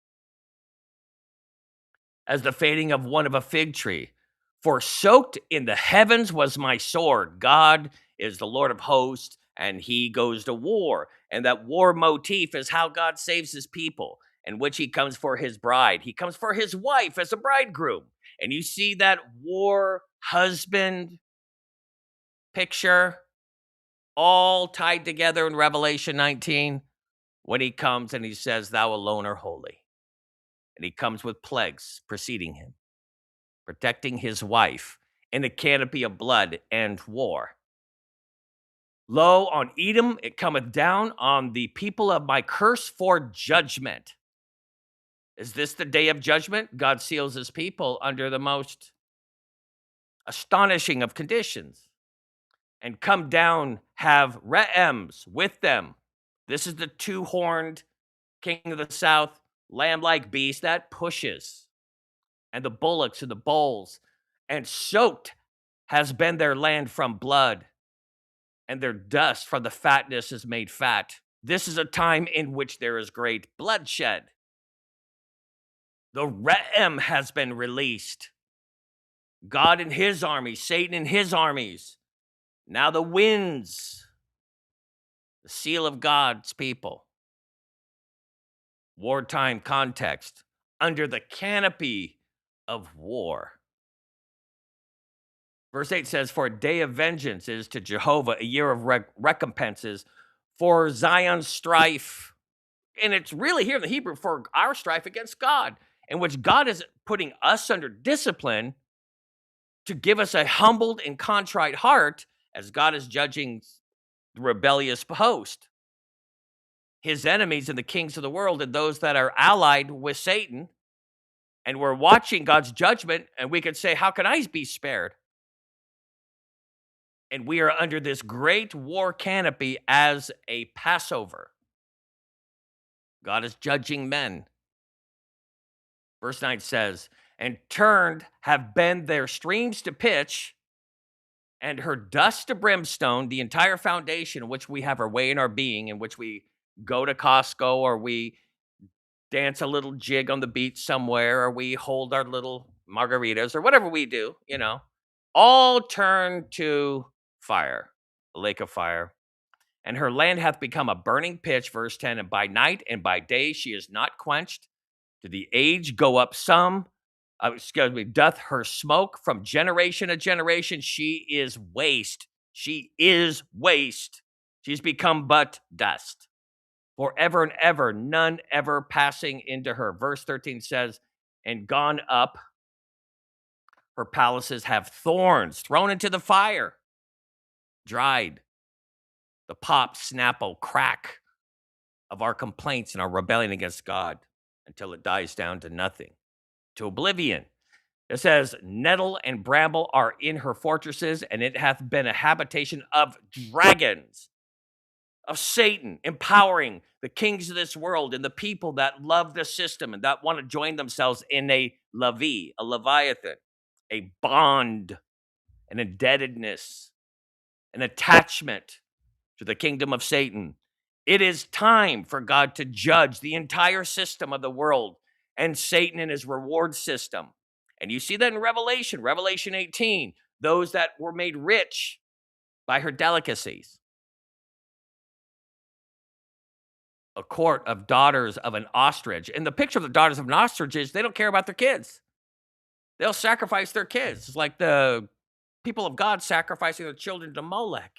As the fading of one of a fig tree. For soaked in the heavens was my sword. God is the Lord of hosts, and he goes to war. And that war motif is how God saves his people, in which he comes for his bride. He comes for his wife as a bridegroom. And you see that war husband picture all tied together in Revelation 19 when he comes and he says, thou alone are holy. and he comes with plagues preceding him, protecting his wife in a canopy of blood and war. Lo, on Edom it cometh down, on the people of my curse for judgment. Is this the day of judgment? God seals his people under the most astonishing of conditions. And come down, have Re'ems with them. This is the two-horned king of the south, lamb-like beast that pushes, and the bullocks and the bulls, and soaked has been their land from blood, and their dust from the fatness is made fat. This is a time in which there is great bloodshed. The Re'em has been released. God and his armies, Satan and his armies. Now the winds, the seal of God's people. Wartime context, under the canopy of war. Verse 8 says, for a day of vengeance is to Jehovah, a year of recompenses for Zion's strife. And it's really here in the Hebrew for our strife against God, in which God is putting us under discipline to give us a humbled and contrite heart as God is judging the rebellious host, his enemies and the kings of the world and those that are allied with Satan. And we're watching God's judgment, and we could say, how can I be spared? And we are under this great war canopy as a Passover. God is judging men. Verse 9 says, and turned have been their streams to pitch, and her dust to brimstone, the entire foundation in which we have our way in our being, in which we go to Costco, or we dance a little jig on the beach somewhere, or we hold our little margaritas, or whatever we do, all turn to fire, a lake of fire. And her land hath become a burning pitch, verse 10, and by night and by day she is not quenched. To the age go up some, doth her smoke from generation to generation. She is waste. She is waste. She's become but dust. Forever and ever, none ever passing into her. Verse 13 says, and gone up, her palaces have thorns thrown into the fire, dried. The pop, snapple, crack of our complaints and our rebellion against God until it dies down to nothing, to oblivion. It says, nettle and bramble are in her fortresses, and it hath been a habitation of dragons, of Satan, empowering the kings of this world and the people that love the system and that want to join themselves in a leviathan, a bond, an indebtedness, an attachment to the kingdom of Satan. It is time for God to judge the entire system of the world and Satan and his reward system. And you see that in Revelation 18, those that were made rich by her delicacies. A court of daughters of an ostrich. And the picture of the daughters of an ostrich is they don't care about their kids. They'll sacrifice their kids. It's like the people of God sacrificing their children to Molech.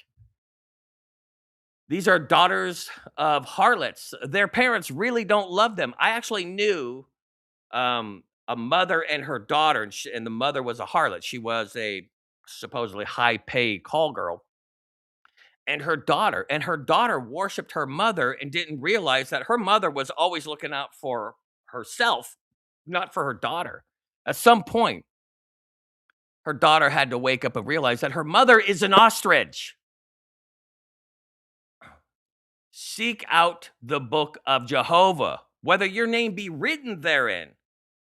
These are daughters of harlots. Their parents really don't love them. I actually knew a mother and her daughter, and the mother was a harlot. She was a supposedly high-paid call girl. And her daughter worshiped her mother and didn't realize that her mother was always looking out for herself, not for her daughter. At some point, her daughter had to wake up and realize that her mother is an ostrich. Seek out the book of Jehovah, whether your name be written therein.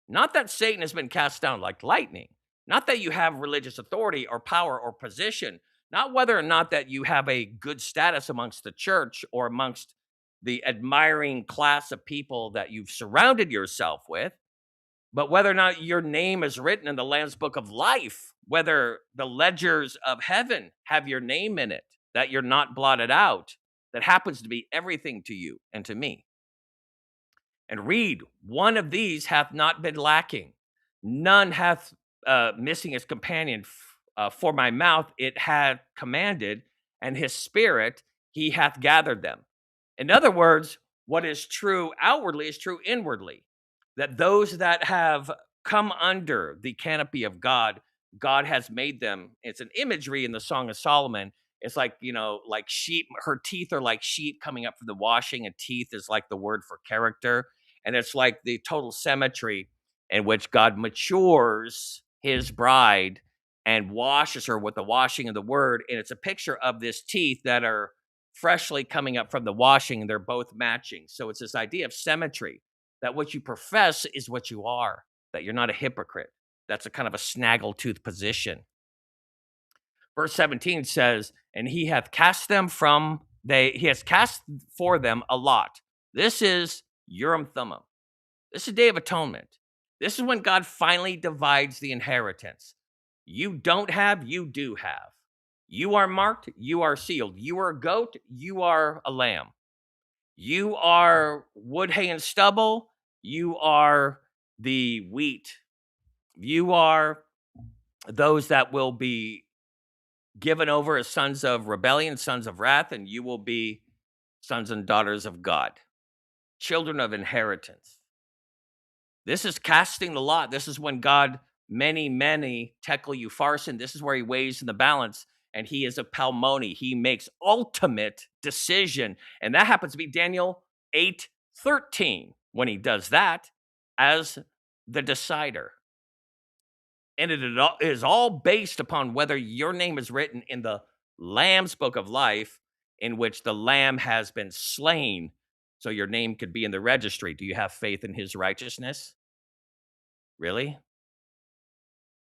Not that Satan has been cast down like lightning. Not that you have religious authority or power or position. Not whether or not that you have a good status amongst the church or amongst the admiring class of people that you've surrounded yourself with, but whether or not your name is written in the Lamb's Book of Life, whether the ledgers of heaven have your name in it, that you're not blotted out, that happens to be everything to you and to me. And read, one of these hath not been lacking. None hath missing his companion. For my mouth it had commanded, and his spirit he hath gathered them. In other words, what is true outwardly is true inwardly. that those that have come under the canopy of God, God has made them. It's an imagery in the Song of Solomon. It's like, like sheep, her teeth are like sheep coming up from the washing, and teeth is like the word for character. And it's like the total symmetry in which God matures his bride and washes her with the washing of the word. And it's a picture of this teeth that are freshly coming up from the washing, and they're both matching. So it's this idea of symmetry, that what you profess is what you are, that you're not a hypocrite. That's a kind of a snaggletooth position. Verse 17 says, and he has cast for them a lot. This is Urim Thummim. This is Day of Atonement. This is when God finally divides the inheritance. You don't have, you do have. You are marked, you are sealed. You are a goat, you are a lamb. You are wood, hay, and stubble. You are the wheat. You are those that will be given over as sons of rebellion, sons of wrath, and you will be sons and daughters of God, children of inheritance. This is casting the lot. This is when God, many tekel upharsin. This is where he weighs in the balance, and he is a palmoni. He makes ultimate decision, and that happens to be Daniel 8:13 when he does that as the decider. And it is all based upon whether your name is written in the Lamb's book of life, in which the Lamb has been slain, so your name could be in the registry. Do you have faith in his righteousness? Really?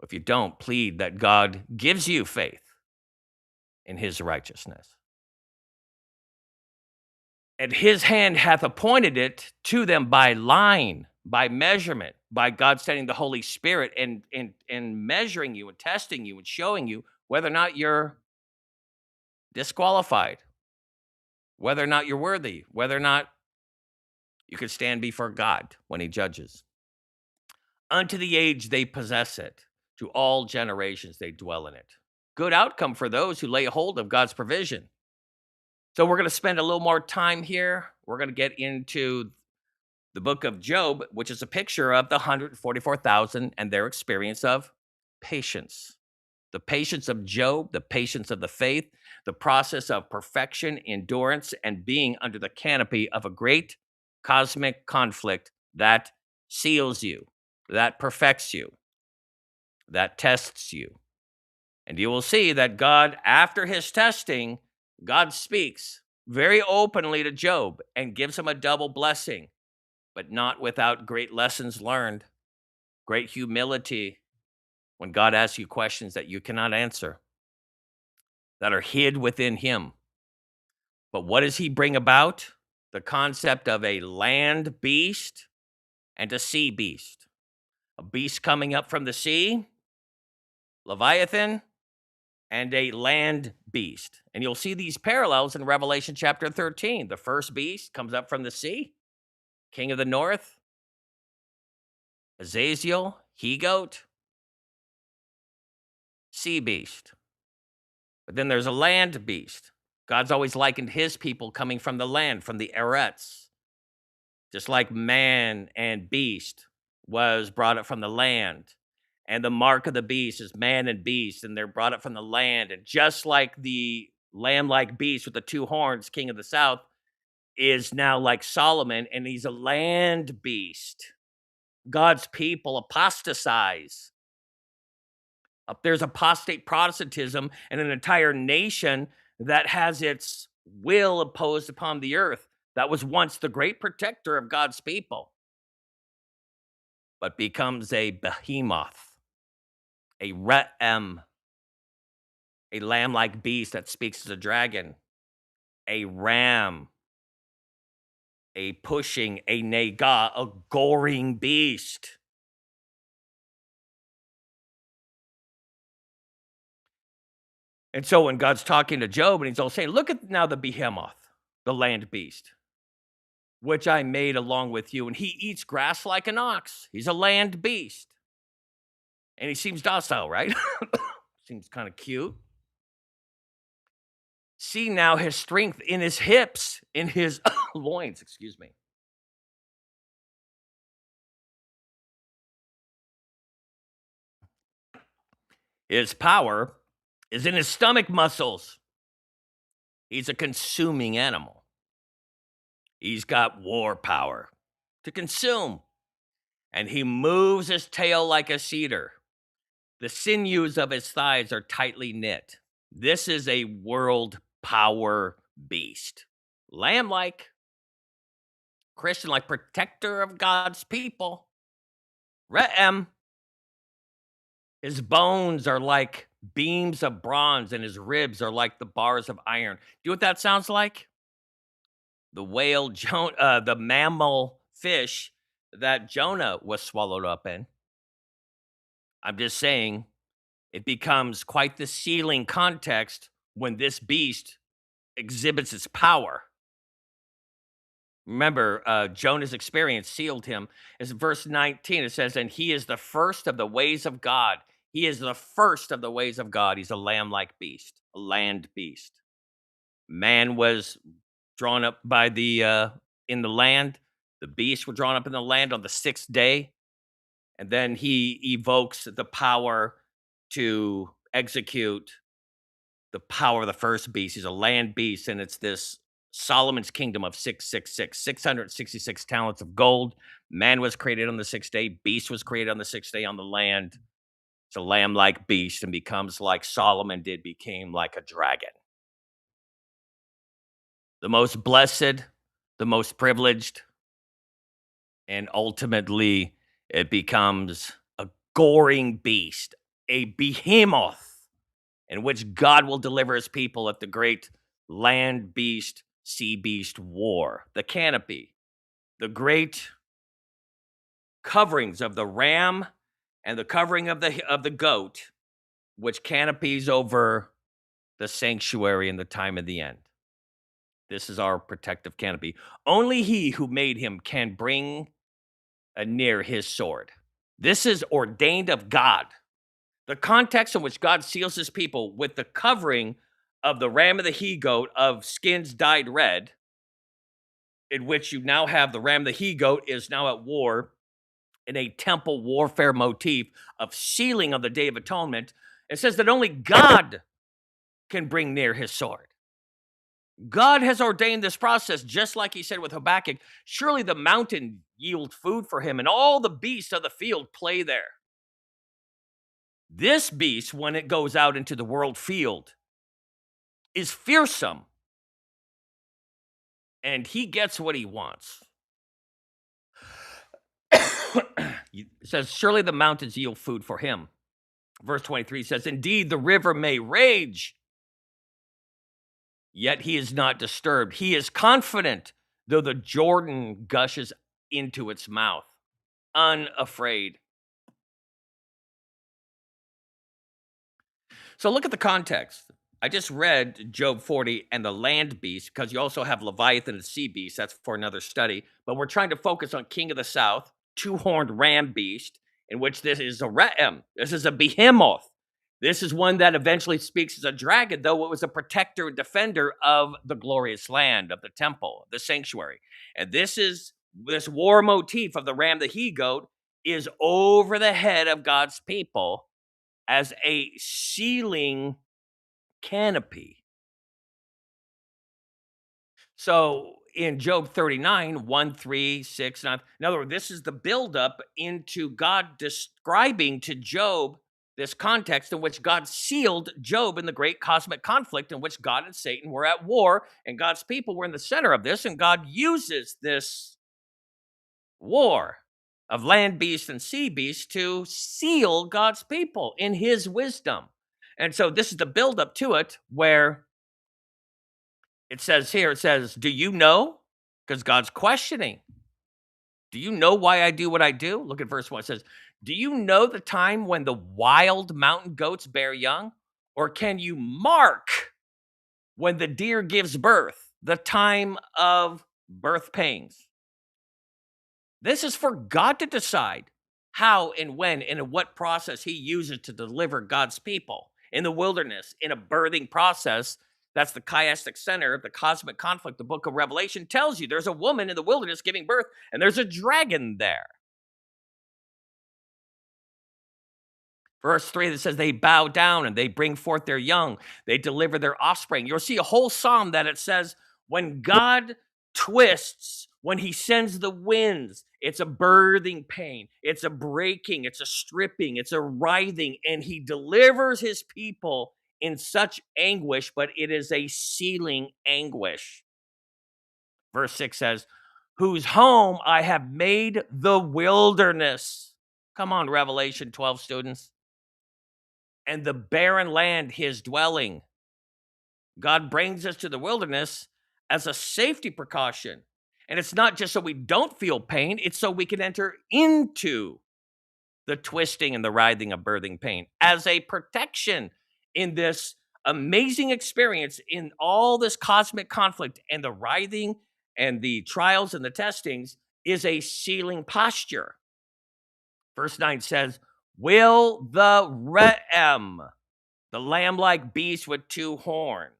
If you don't, plead that God gives you faith in his righteousness. And his hand hath appointed it to them by line, by measurement, by God sending the Holy Spirit and measuring you and testing you and showing you whether or not you're disqualified, whether or not you're worthy, whether or not you could stand before God when he judges. Unto the age they possess it, to all generations they dwell in it. Good outcome for those who lay hold of God's provision. So we're going to spend a little more time here. We're going to get into the book of Job, which is a picture of the 144,000 and their experience of patience. The patience of Job, the patience of the faith, the process of perfection, endurance, and being under the canopy of a great cosmic conflict that seals you, that perfects you, that tests you. And you will see that God, after his testing, God speaks very openly to Job and gives him a double blessing, but not without great lessons learned, great humility when God asks you questions that you cannot answer, that are hid within him. But what does he bring about? The concept of a land beast and a sea beast. A beast coming up from the sea, Leviathan, and a land beast. And you'll see these parallels in Revelation chapter 13. The first beast comes up from the sea, king of the north, Azazel, he-goat, sea beast. But then there's a land beast. God's always likened his people coming from the land, from the Eretz. Just like man and beast was brought up from the land. And the mark of the beast is man and beast, and they're brought up from the land. And just like the lamb-like beast with the two horns, king of the south, is now like Solomon, and he's a land beast. God's people apostatize. There's apostate Protestantism and an entire nation that has its will imposed upon the earth. That was once the great protector of God's people, but becomes a behemoth, a re'em, a lamb-like beast that speaks as a dragon, a ram, a pushing, a nega, a goring beast. And so when God's talking to Job and he's all saying, look at now the behemoth, the land beast, which I made along with you, and he eats grass like an ox. He's a land beast. And he seems docile, right? Seems kind of cute. See now his strength in his hips, in his loins, excuse me. His power is in his stomach muscles. He's a consuming animal. He's got war power to consume, and he moves his tail like a cedar. The sinews of his thighs are tightly knit. This is a world power beast. Lamb like, Christian like, protector of God's people. Re'em. His bones are like beams of bronze, and his ribs are like the bars of iron. Do you know what that sounds like? The whale, the mammal fish that Jonah was swallowed up in. I'm just saying, it becomes quite the sealing context when this beast exhibits its power. Remember, Jonah's experience sealed him. It's verse 19. It says, and he is the first of the ways of God. He is the first of the ways of God. He's a lamb-like beast, a land beast. Man was drawn up by in the land. The beasts were drawn up in the land on the sixth day. And then he evokes the power to execute the power of the first beast. He's a land beast, and it's this Solomon's kingdom of 666, 666 talents of gold. Man was created on the sixth day. Beast was created on the sixth day on the land. It's a lamb-like beast and becomes like Solomon did, became like a dragon. The most blessed, the most privileged, and ultimately it becomes a goring beast, a behemoth in which God will deliver his people at the great land beast, sea beast war. The canopy, the great coverings of the ram and the covering of the goat, which canopies over the sanctuary in the time of the end. This is our protective canopy. Only he who made him can bring near his sword. This is ordained of God. The context in which God seals his people with the covering of the ram of the he-goat of skins dyed red, in which you now have the ram of the he-goat is now at war in a temple warfare motif of sealing of the Day of Atonement. It says that only God can bring near his sword. God has ordained this process, just like he said with Habakkuk, surely the mountain yield food for him, and all the beasts of the field play there. This beast, when it goes out into the world field, is fearsome, and he gets what he wants. It says, surely the mountains yield food for him. Verse 23 says, indeed, the river may rage, yet he is not disturbed. He is confident, though the Jordan gushes into its mouth, unafraid. So look at the context. I just read Job 40 and the land beast, because you also have Leviathan and sea beast. That's for another study. But we're trying to focus on King of the South, two-horned ram beast, in which this is a Re'em. This is a behemoth. This is one that eventually speaks as a dragon, though it was a protector and defender of the glorious land, of the temple, the sanctuary. And this war motif of the ram, the he-goat, is over the head of God's people as a sealing canopy. So in Job 39, 1, 3, 6, 9, in other words, this is the buildup into God describing to Job this context in which God sealed Job in the great cosmic conflict in which God and Satan were at war, and God's people were in the center of this, and God uses this war of land beasts and sea beasts to seal God's people in his wisdom. And so this is the buildup to it, where it says here, it says, do you know? Because God's questioning. Do you know why I do what I do? Look at verse 1. It says, do you know the time when the wild mountain goats bear young? Or can you mark when the deer gives birth, the time of birth pains? This is for God to decide how and when and in what process he uses to deliver God's people in the wilderness, in a birthing process. That's the chiastic center, the cosmic conflict. The book of Revelation tells you there's a woman in the wilderness giving birth, and there's a dragon there. Verse 3 that says they bow down and they bring forth their young, they deliver their offspring. You'll see a whole psalm that it says when God twists, when he sends the winds, it's a birthing pain, it's a breaking, it's a stripping, it's a writhing, and he delivers his people in such anguish, but it is a sealing anguish. Verse 6 says, whose home I have made the wilderness. Come on, Revelation 12 students. And the barren land his dwelling. God brings us to the wilderness as a safety precaution. And it's not just so we don't feel pain, it's so we can enter into the twisting and the writhing of birthing pain as a protection in this amazing experience, in all this cosmic conflict. And the writhing and the trials and the testings is a sealing posture. Verse 9 says, will the Re'em, the lamb-like beast with two horns,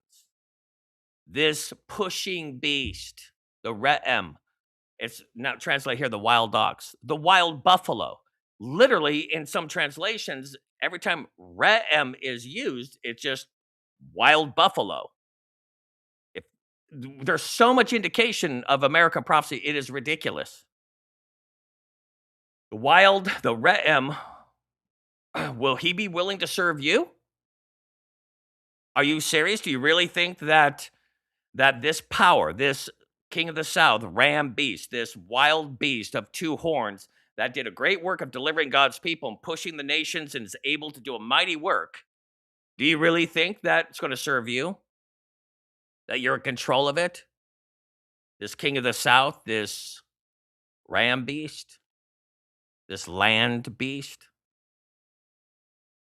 this pushing beast, the Re'em, it's not translated here, the wild ox, the wild buffalo. Literally, in some translations, every time Re'em is used, it's just wild buffalo. If there's so much indication of American prophecy, it is ridiculous. The Re'em, will he be willing to serve you? Are you serious? Do you really think that this power, this king of the south, ram beast, this wild beast of two horns that did a great work of delivering God's people and pushing the nations and is able to do a mighty work, do you really think that it's going to serve you? That you're in control of it? This king of the south, this ram beast, this land beast?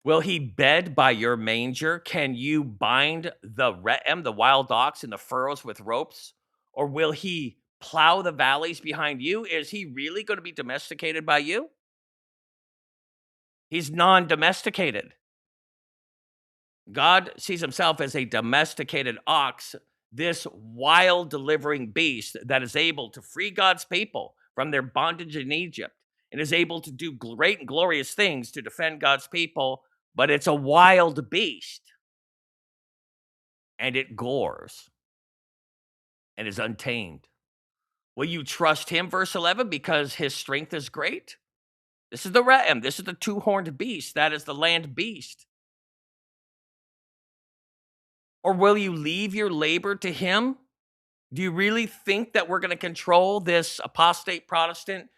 Will he bed by your manger? Can you bind the Re'em, the wild ox, in the furrows with ropes? Or will he plow the valleys behind you? Is he really going to be domesticated by you? He's non-domesticated. God sees himself as a domesticated ox, this wild delivering beast that is able to free God's people from their bondage in Egypt and is able to do great and glorious things to defend God's people, but it's a wild beast and it gores and is untamed. Will you trust him, verse 11, because his strength is great? This is the Re'em. This is the two-horned beast. That is the land beast. Or will you leave your labor to him? Do you really think that we're going to control this apostate Protestant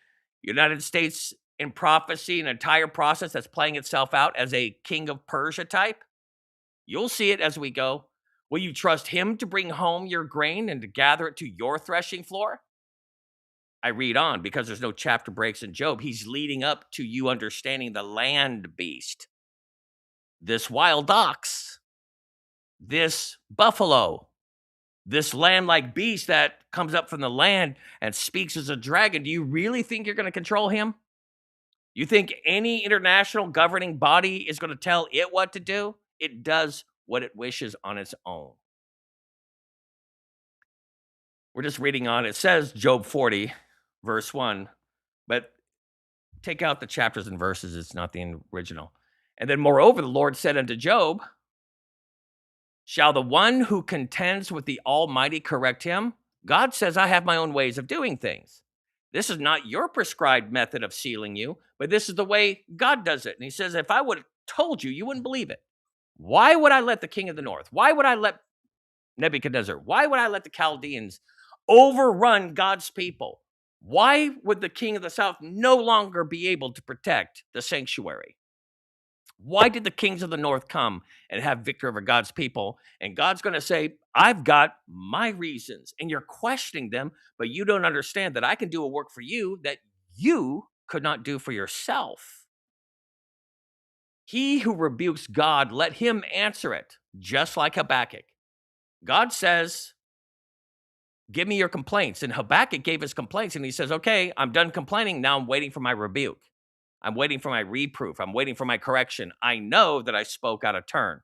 United States in prophecy, an entire process that's playing itself out as a king of Persia type? You'll see it as we go. Will you trust him to bring home your grain and to gather it to your threshing floor? I read on because there's no chapter breaks in Job. He's leading up to you understanding the land beast, this wild ox, this buffalo, this land-like beast that comes up from the land and speaks as a dragon. Do you really think you're going to control him? You think any international governing body is going to tell it what to do? It does what it wishes on its own. We're just reading on. It says Job 40, verse 1, but take out the chapters and verses. It's not the original. And then, moreover, the Lord said unto Job, shall the one who contends with the Almighty correct him? God says, I have my own ways of doing things. This is not your prescribed method of sealing you, but this is the way God does it. And he says, if I would have told you, you wouldn't believe it. Why would I let the king of the north? Why would I let Nebuchadnezzar? Why would I let the Chaldeans overrun God's people? Why would the king of the south no longer be able to protect the sanctuary? Why did the kings of the north come and have victory over God's people? And God's going to say, I've got my reasons, and you're questioning them, but you don't understand that I can do a work for you that you could not do for yourself. He who rebukes God, let him answer it, just like Habakkuk. God says, give me your complaints. And Habakkuk gave his complaints, and he says, okay, I'm done complaining. Now I'm waiting for my rebuke. I'm waiting for my reproof. I'm waiting for my correction. I know that I spoke out of turn.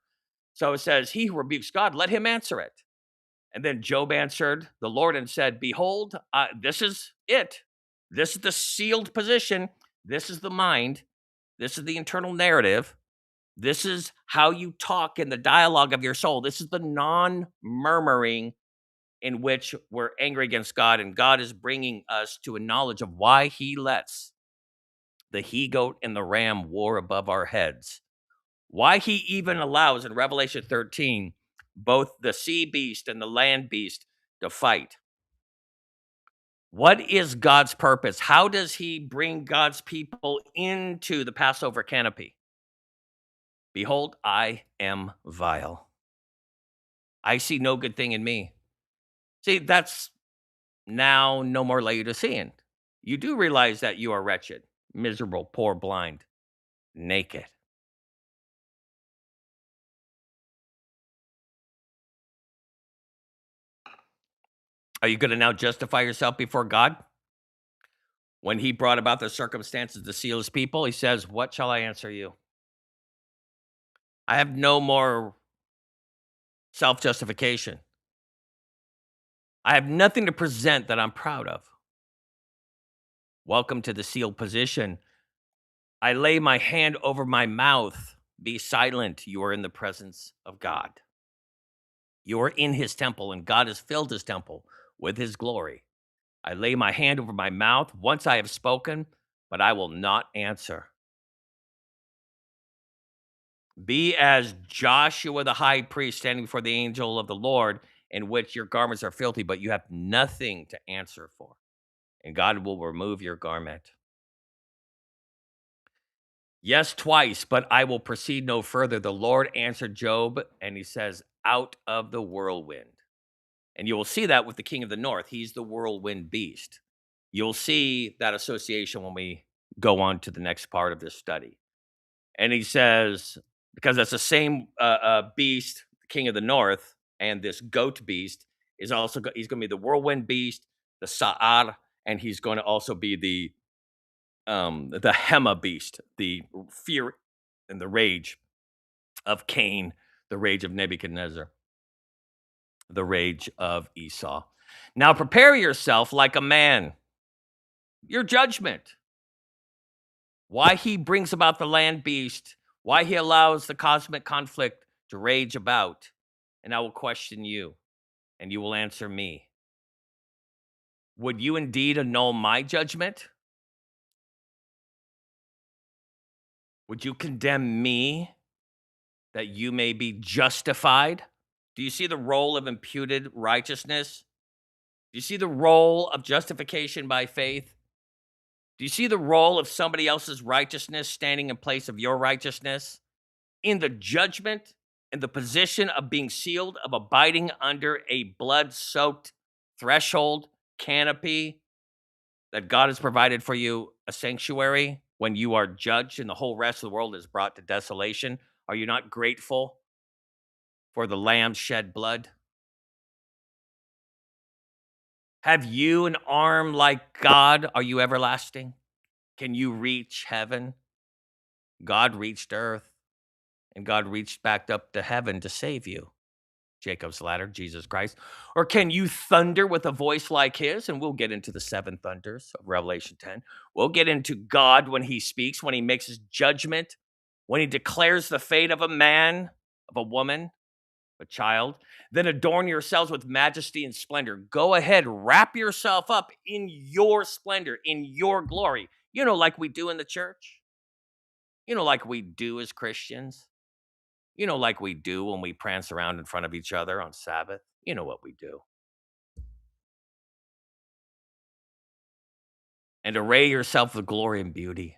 So it says, he who rebukes God, let him answer it. And then Job answered the Lord and said, behold, this is it. This is the sealed position. This is the mind. This is the internal narrative. This is how you talk in the dialogue of your soul. This is the non murmuring in which we're angry against God, and God is bringing us to a knowledge of why He lets the he goat and the ram war above our heads. Why He even allows in Revelation 13 both the sea beast and the land beast to fight. What is God's purpose? How does He bring God's people into the Passover canopy? Behold, I am vile. I see no good thing in me. See, that's now no more Laodicean. You do realize that you are wretched, miserable, poor, blind, naked. Are you going to now justify yourself before God? When He brought about the circumstances to seal His people, He says, what shall I answer you? I have no more self justification. I have nothing to present that I'm proud of. Welcome to the sealed position. I lay my hand over my mouth. Be silent. You are in the presence of God. You are in His temple, and God has filled His temple with His glory. I lay my hand over my mouth. Once I have spoken, but I will not answer. Be as Joshua the high priest standing before the angel of the Lord, in which your garments are filthy, but you have nothing to answer for. And God will remove your garment. Yes, twice, but I will proceed no further. The Lord answered Job, and He says, out of the whirlwind. And you will see that with the king of the north. He's the whirlwind beast. You'll see that association when we go on to the next part of this study. And he says, because that's the same beast, king of the north, and this goat beast is also, he's going to be the whirlwind beast, the Sa'ar, and he's going to also be the Hema beast, the fear and the rage of Cain, the rage of Nebuchadnezzar, the rage of Esau. Now prepare yourself like a man. Your judgment. Why He brings about the land beast, why He allows the cosmic conflict to rage about. And I will question you, and you will answer me. Would you indeed annul my judgment? Would you condemn me that you may be justified? Do you see the role of imputed righteousness? Do you see the role of justification by faith? Do you see the role of somebody else's righteousness standing in place of your righteousness? In the judgment, in the position of being sealed, of abiding under a blood-soaked threshold, canopy that God has provided for you, a sanctuary when you are judged and the whole rest of the world is brought to desolation. Are you not grateful for the Lamb's shed blood? Have you an arm like God? Are you everlasting? Can you reach heaven? God reached earth, and God reached back up to heaven to save you. Jacob's ladder, Jesus Christ. Or can you thunder with a voice like His? And we'll get into the seven thunders of Revelation 10. We'll get into God when He speaks, when He makes His judgment, when He declares the fate of a man, of a woman, a child. Then adorn yourselves with majesty and splendor. Go ahead, wrap yourself up in your splendor, in your glory. Like we do in the church. Like we do as Christians. Like we do when we prance around in front of each other on Sabbath. You know what we do. And array yourself with glory and beauty.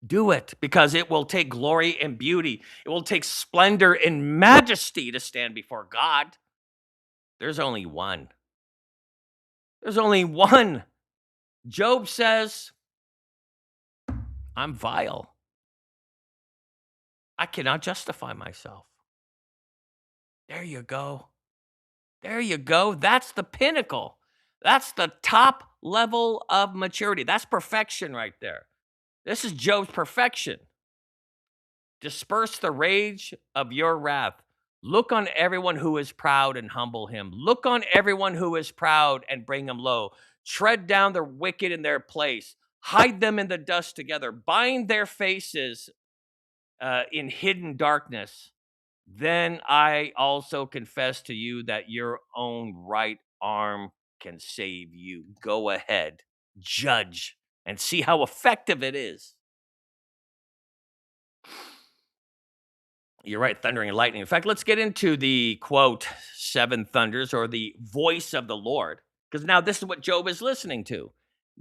Do it because it will take glory and beauty. It will take splendor and majesty to stand before God. There's only one. There's only one. Job says, I'm vile. I cannot justify myself. There you go. There you go. That's the pinnacle. That's the top level of maturity. That's perfection right there. This is Job's perfection. Disperse the rage of your wrath. Look on everyone who is proud and humble him. Look on everyone who is proud and bring him low. Tread down the wicked in their place. Hide them in the dust together. Bind their faces in hidden darkness, then I also confess to you that your own right arm can save you. Go ahead, judge, and see how effective it is. You're right, thundering and lightning. In fact, let's get into the quote, seven thunders or the voice of the Lord, because now this is what Job is listening to.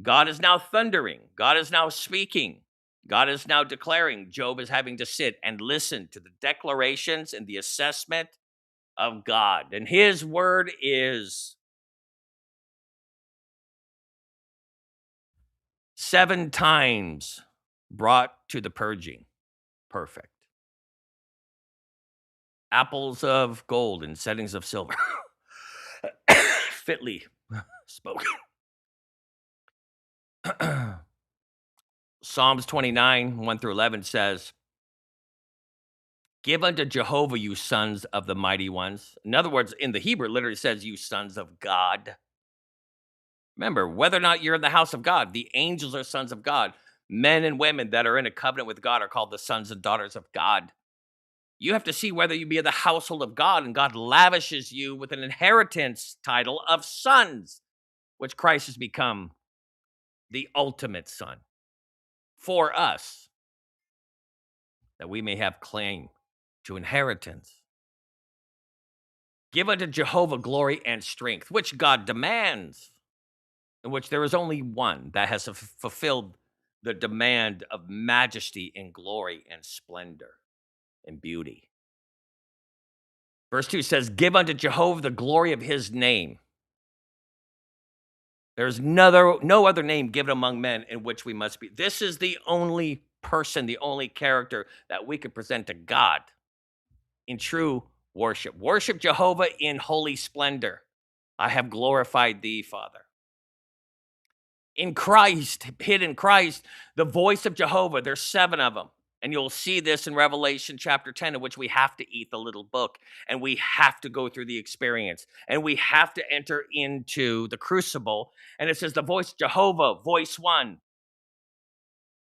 God is now thundering, God is now speaking, God is now declaring. Job is having to sit and listen to the declarations and the assessment of God. And his word is seven times brought to the purging. Perfect. Apples of gold and settings of silver. Fitly spoken. Psalms 29, 1 through 11 says, give unto Jehovah, you sons of the mighty ones. In other words, in the Hebrew, it literally says, you sons of God. Remember, whether or not you're in the house of God, the angels are sons of God. Men and women that are in a covenant with God are called the sons and daughters of God. You have to see whether you be of the household of God, and God lavishes you with an inheritance title of sons, which Christ has become the ultimate son for us, that we may have claim to inheritance. Give unto Jehovah glory and strength, which God demands, in which there is only one that has fulfilled the demand of majesty and glory and splendor and beauty. Verse 2 says, give unto Jehovah the glory of his name. There's no other name given among men in which we must be. This is the only person, the only character that we could present to God in true worship. Worship Jehovah in holy splendor. I have glorified thee, Father. In Christ, hid in Christ, the voice of Jehovah, there's seven of them. And you'll see this in Revelation chapter 10, in which we have to eat the little book and we have to go through the experience and we have to enter into the crucible. And it says, the voice of Jehovah, voice one,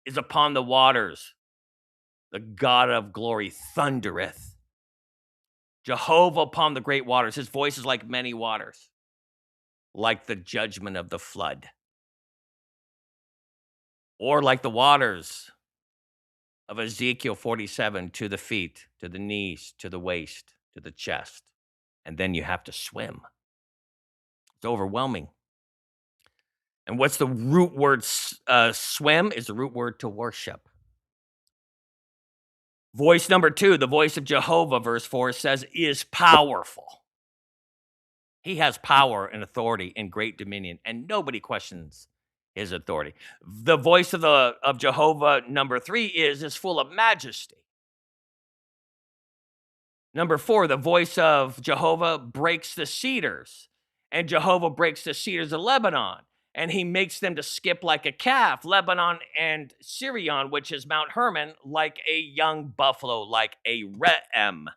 is upon the waters. The God of glory thundereth. Jehovah upon the great waters. His voice is like many waters, like the judgment of the flood, or like the waters of Ezekiel 47, to the feet, to the knees, to the waist, to the chest. And then you have to swim. It's overwhelming. And what's the root word? Swim is the root word to worship. Voice number two, the voice of Jehovah, verse 4 says, is powerful. He has power and authority and great dominion, and nobody questions his authority. The voice of Jehovah, number three, is full of majesty. Number 4, the voice of Jehovah breaks the cedars, and Jehovah breaks the cedars of Lebanon, and he makes them to skip like a calf, Lebanon and Syrian, which is Mount Hermon, like a young buffalo, like a re'em.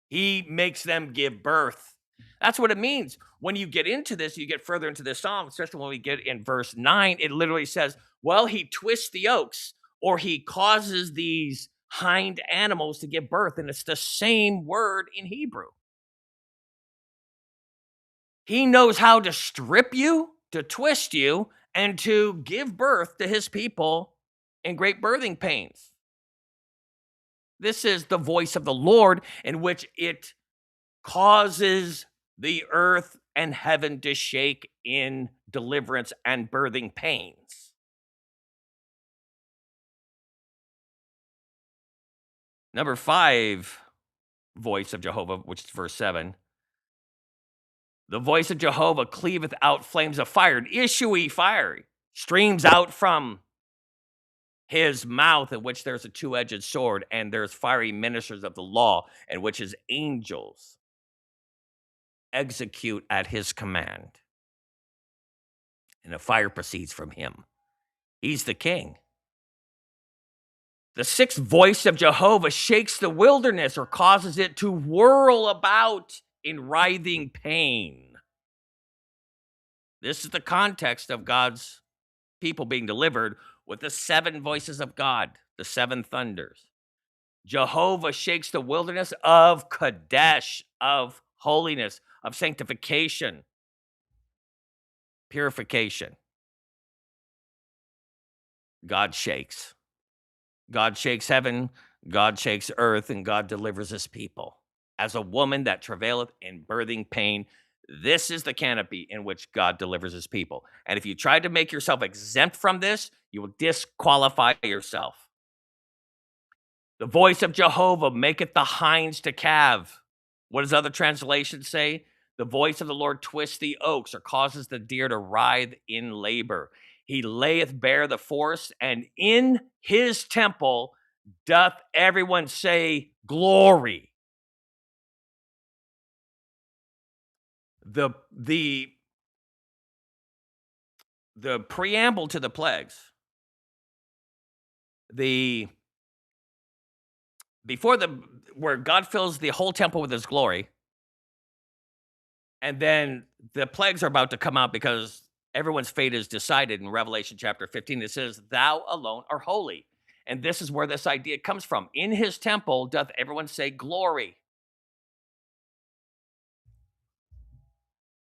He makes them give birth. That's what it means. When you get into this, you get further into this psalm, especially when we get in verse 9, it literally says, well, he twists the oaks, or he causes these hind animals to give birth. And it's the same word in Hebrew. He knows how to strip you, to twist you, and to give birth to his people in great birthing pains. This is the voice of the Lord, in which it causes the earth and heaven to shake in deliverance and birthing pains. Number 5, voice of Jehovah, which is verse 7. The voice of Jehovah cleaveth out flames of fire, issuey fiery, streams out from his mouth, in which there's a two-edged sword, and there's fiery ministers of the law, in which his angels execute at his command. And the fire proceeds from him. He's the king. The 6th voice of Jehovah shakes the wilderness, or causes it to whirl about in writhing pain. This is the context of God's people being delivered with the 7 voices of God. the seven thunders. Jehovah shakes the wilderness of Kadesh, of holiness, of sanctification, purification. God shakes. God shakes heaven, God shakes earth, and God delivers his people. As a woman that travaileth in birthing pain, this is the canopy in which God delivers his people. And if you try to make yourself exempt from this, you will disqualify yourself. The voice of Jehovah maketh the hinds to calve. What does other translations say? The voice of the Lord twists the oaks or causes the deer to writhe in labor. He layeth bare the forest, and in his temple doth everyone say, Glory. The the preamble to the plagues, the before the where God fills the whole temple with his glory, and then the plagues are about to come out because everyone's fate is decided in Revelation chapter 15. It says, Thou alone are holy. And this is where this idea comes from. In his temple doth everyone say glory.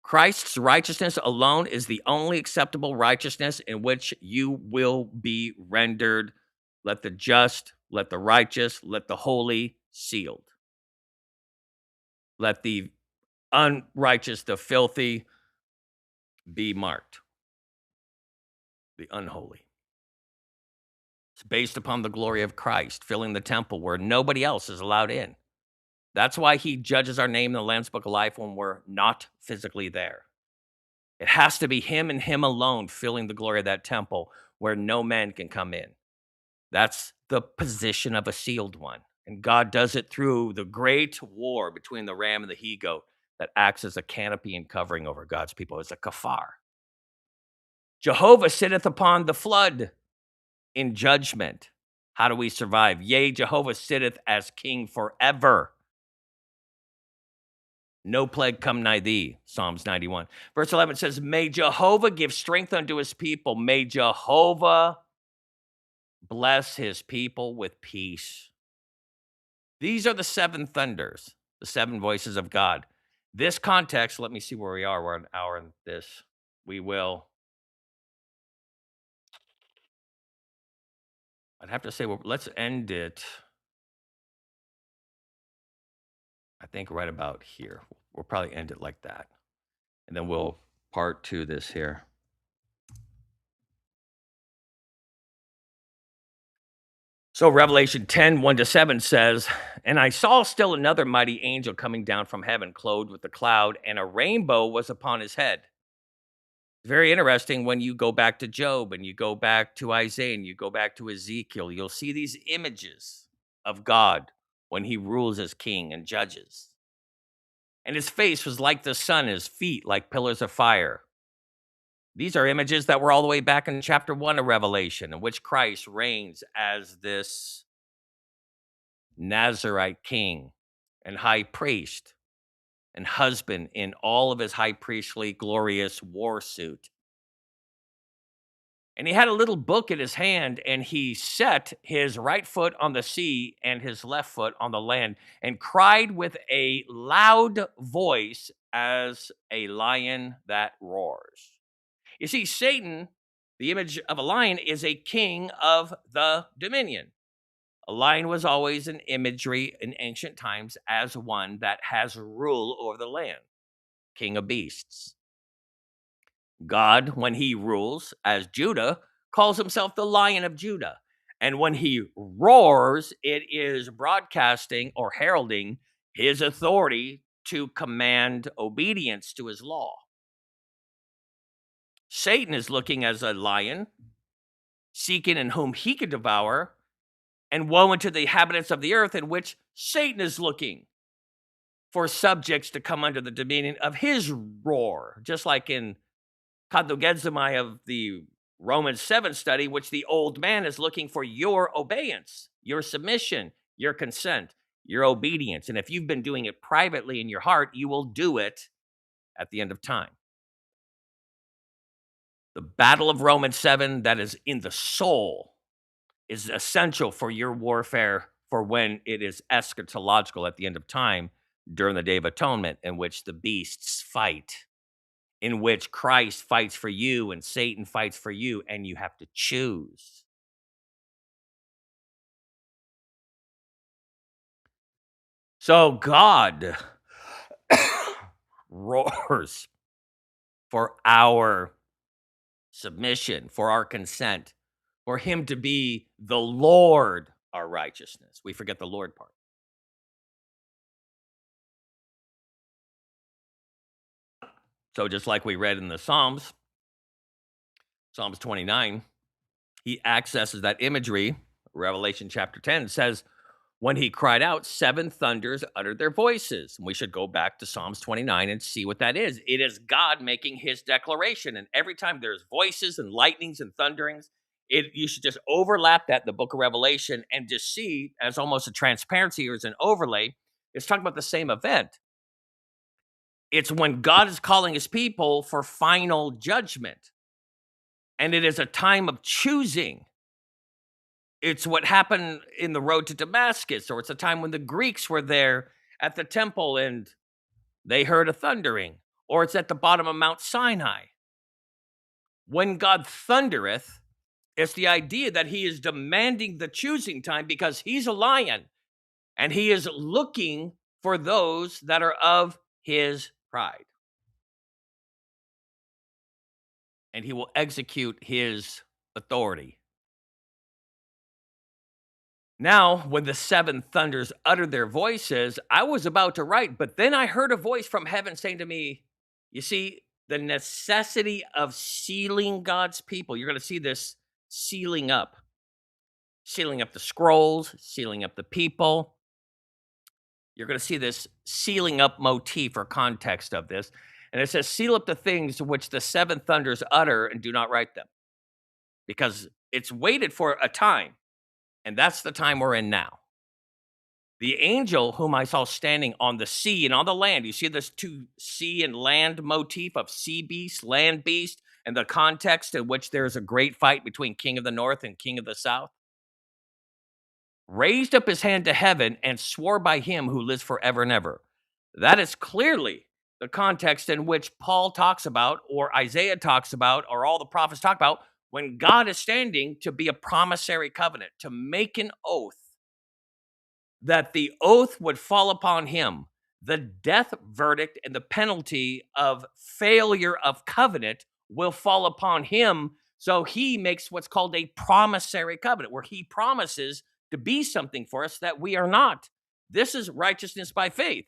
Christ's righteousness alone is the only acceptable righteousness in which you will be rendered. Let the just, let the righteous, let the holy sealed. Let the unrighteous, the filthy be marked. The unholy. It's based upon the glory of Christ filling the temple where nobody else is allowed in. That's why he judges our name in the Lamb's Book of Life when we're not physically there. It has to be him and him alone filling the glory of that temple where no man can come in. That's the position of a sealed one. And God does it through the great war between the ram and the he-goat that acts as a canopy and covering over God's people. It's a kafar. Jehovah sitteth upon the flood in judgment. How do we survive? Yea, Jehovah sitteth as king forever. No plague come nigh thee. Psalms 91. Verse 11 says, May Jehovah give strength unto his people. May Jehovah bless his people with peace. These are the seven thunders, the seven voices of God. This context, let me see where we are. We're an hour in this. I'd have to say, well, let's end it, I think, right about here. We'll probably end it like that. And then we'll part two this here. So Revelation 10, 1-7 says, And I saw still another mighty angel coming down from heaven, clothed with a cloud, and a rainbow was upon his head. Very interesting when you go back to Job and you go back to Isaiah and you go back to Ezekiel, you'll see these images of God when he rules as king and judges. And his face was like the sun, his feet like pillars of fire. These are images that were all the way back in chapter 1 of Revelation, in which Christ reigns as this Nazarite king and high priest and husband in all of his high priestly glorious war suit. And he had a little book in his hand, and he set his right foot on the sea and his left foot on the land, and cried with a loud voice as a lion that roars. You see, Satan, the image of a lion, is a king of the dominion. A lion was always an imagery in ancient times as one that has rule over the land, king of beasts. God, when he rules as Judah, calls himself the Lion of Judah. And when he roars, it is broadcasting or heralding his authority to command obedience to his law. Satan is looking as a lion, seeking in whom he could devour, and woe unto the inhabitants of the earth, in which Satan is looking for subjects to come under the dominion of his roar, just like in Kathogedzomai of the Romans 7 study, which the old man is looking for your obedience, your submission, your consent, your obedience. And if you've been doing it privately in your heart, you will do it at the end of time. The battle of Romans 7 that is in the soul is essential for your warfare for when it is eschatological at the end of time during the Day of Atonement, in which the beasts fight, in which Christ fights for you and Satan fights for you, and you have to choose. So God roars for our submission, for our consent, for him to be the Lord, our righteousness. We forget the Lord part. So just like we read in the Psalms, Psalms 29, he accesses that imagery. Revelation chapter 10 says, when he cried out, seven thunders uttered their voices. And we should go back to Psalms 29 and see what that is. It is God making his declaration. And every time there's voices and lightnings and thunderings, you should just overlap that in the book of Revelation and just see as almost a transparency or as an overlay. It's talking about the same event. It's when God is calling his people for final judgment. And it is a time of choosing. It's what happened in the road to Damascus, or it's a time when the Greeks were there at the temple and they heard a thundering, or it's at the bottom of Mount Sinai. When God thundereth, it's the idea that he is demanding the choosing time because he's a lion and he is looking for those that are of his pride. And he will execute his authority. Now, when the seven thunders uttered their voices, I was about to write, but then I heard a voice from heaven saying to me, you see, the necessity of sealing God's people. You're going to see this sealing up the scrolls, sealing up the people. You're going to see this sealing up motif or context of this. And it says, seal up the things which the seven thunders utter and do not write them, because it's waited for a time. And that's the time we're in now. The angel whom I saw standing on the sea and on the land, you see this two sea and land motif of sea beast, land beast, and the context in which there's a great fight between king of the north and king of the south, raised up his hand to heaven and swore by him who lives forever and ever. That is clearly the context in which Paul talks about, or Isaiah talks about, or all the prophets talk about, when God is standing to be a promissory covenant, to make an oath, that the oath would fall upon him. The death verdict and the penalty of failure of covenant will fall upon him. So he makes what's called a promissory covenant, where he promises to be something for us that we are not. This is righteousness by faith.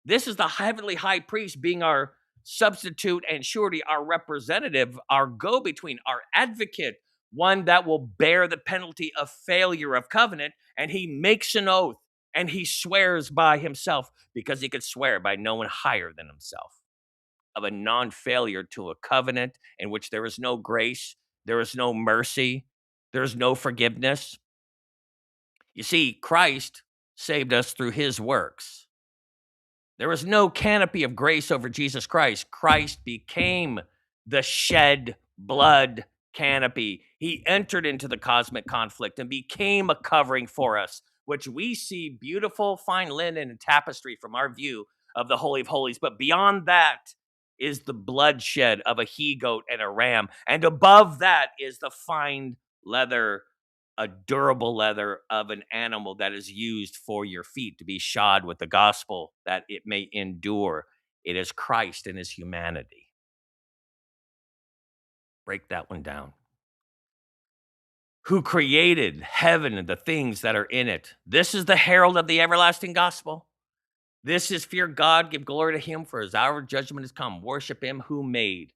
This is the heavenly high priest being our substitute and surety, our representative, our go between, our advocate, one that will bear the penalty of failure of covenant. And he makes an oath and he swears by himself, because he could swear by no one higher than himself, of a non failure to a covenant in which there is no grace, there is no mercy, there is no forgiveness. You see, Christ saved us through his works. There was no canopy of grace over Jesus Christ. Christ became the shed blood canopy. He entered into the cosmic conflict and became a covering for us, which we see beautiful fine linen and tapestry from our view of the Holy of Holies. But beyond that is the bloodshed of a he-goat and a ram. And above that is the fine leather, a durable leather of an animal that is used for your feet to be shod with the gospel, that it may endure. It is Christ in his humanity. Break that one down. Who created heaven and the things that are in it. This is the herald of the everlasting gospel. This is fear God, give glory to him, for his hour of judgment has come. Worship him who made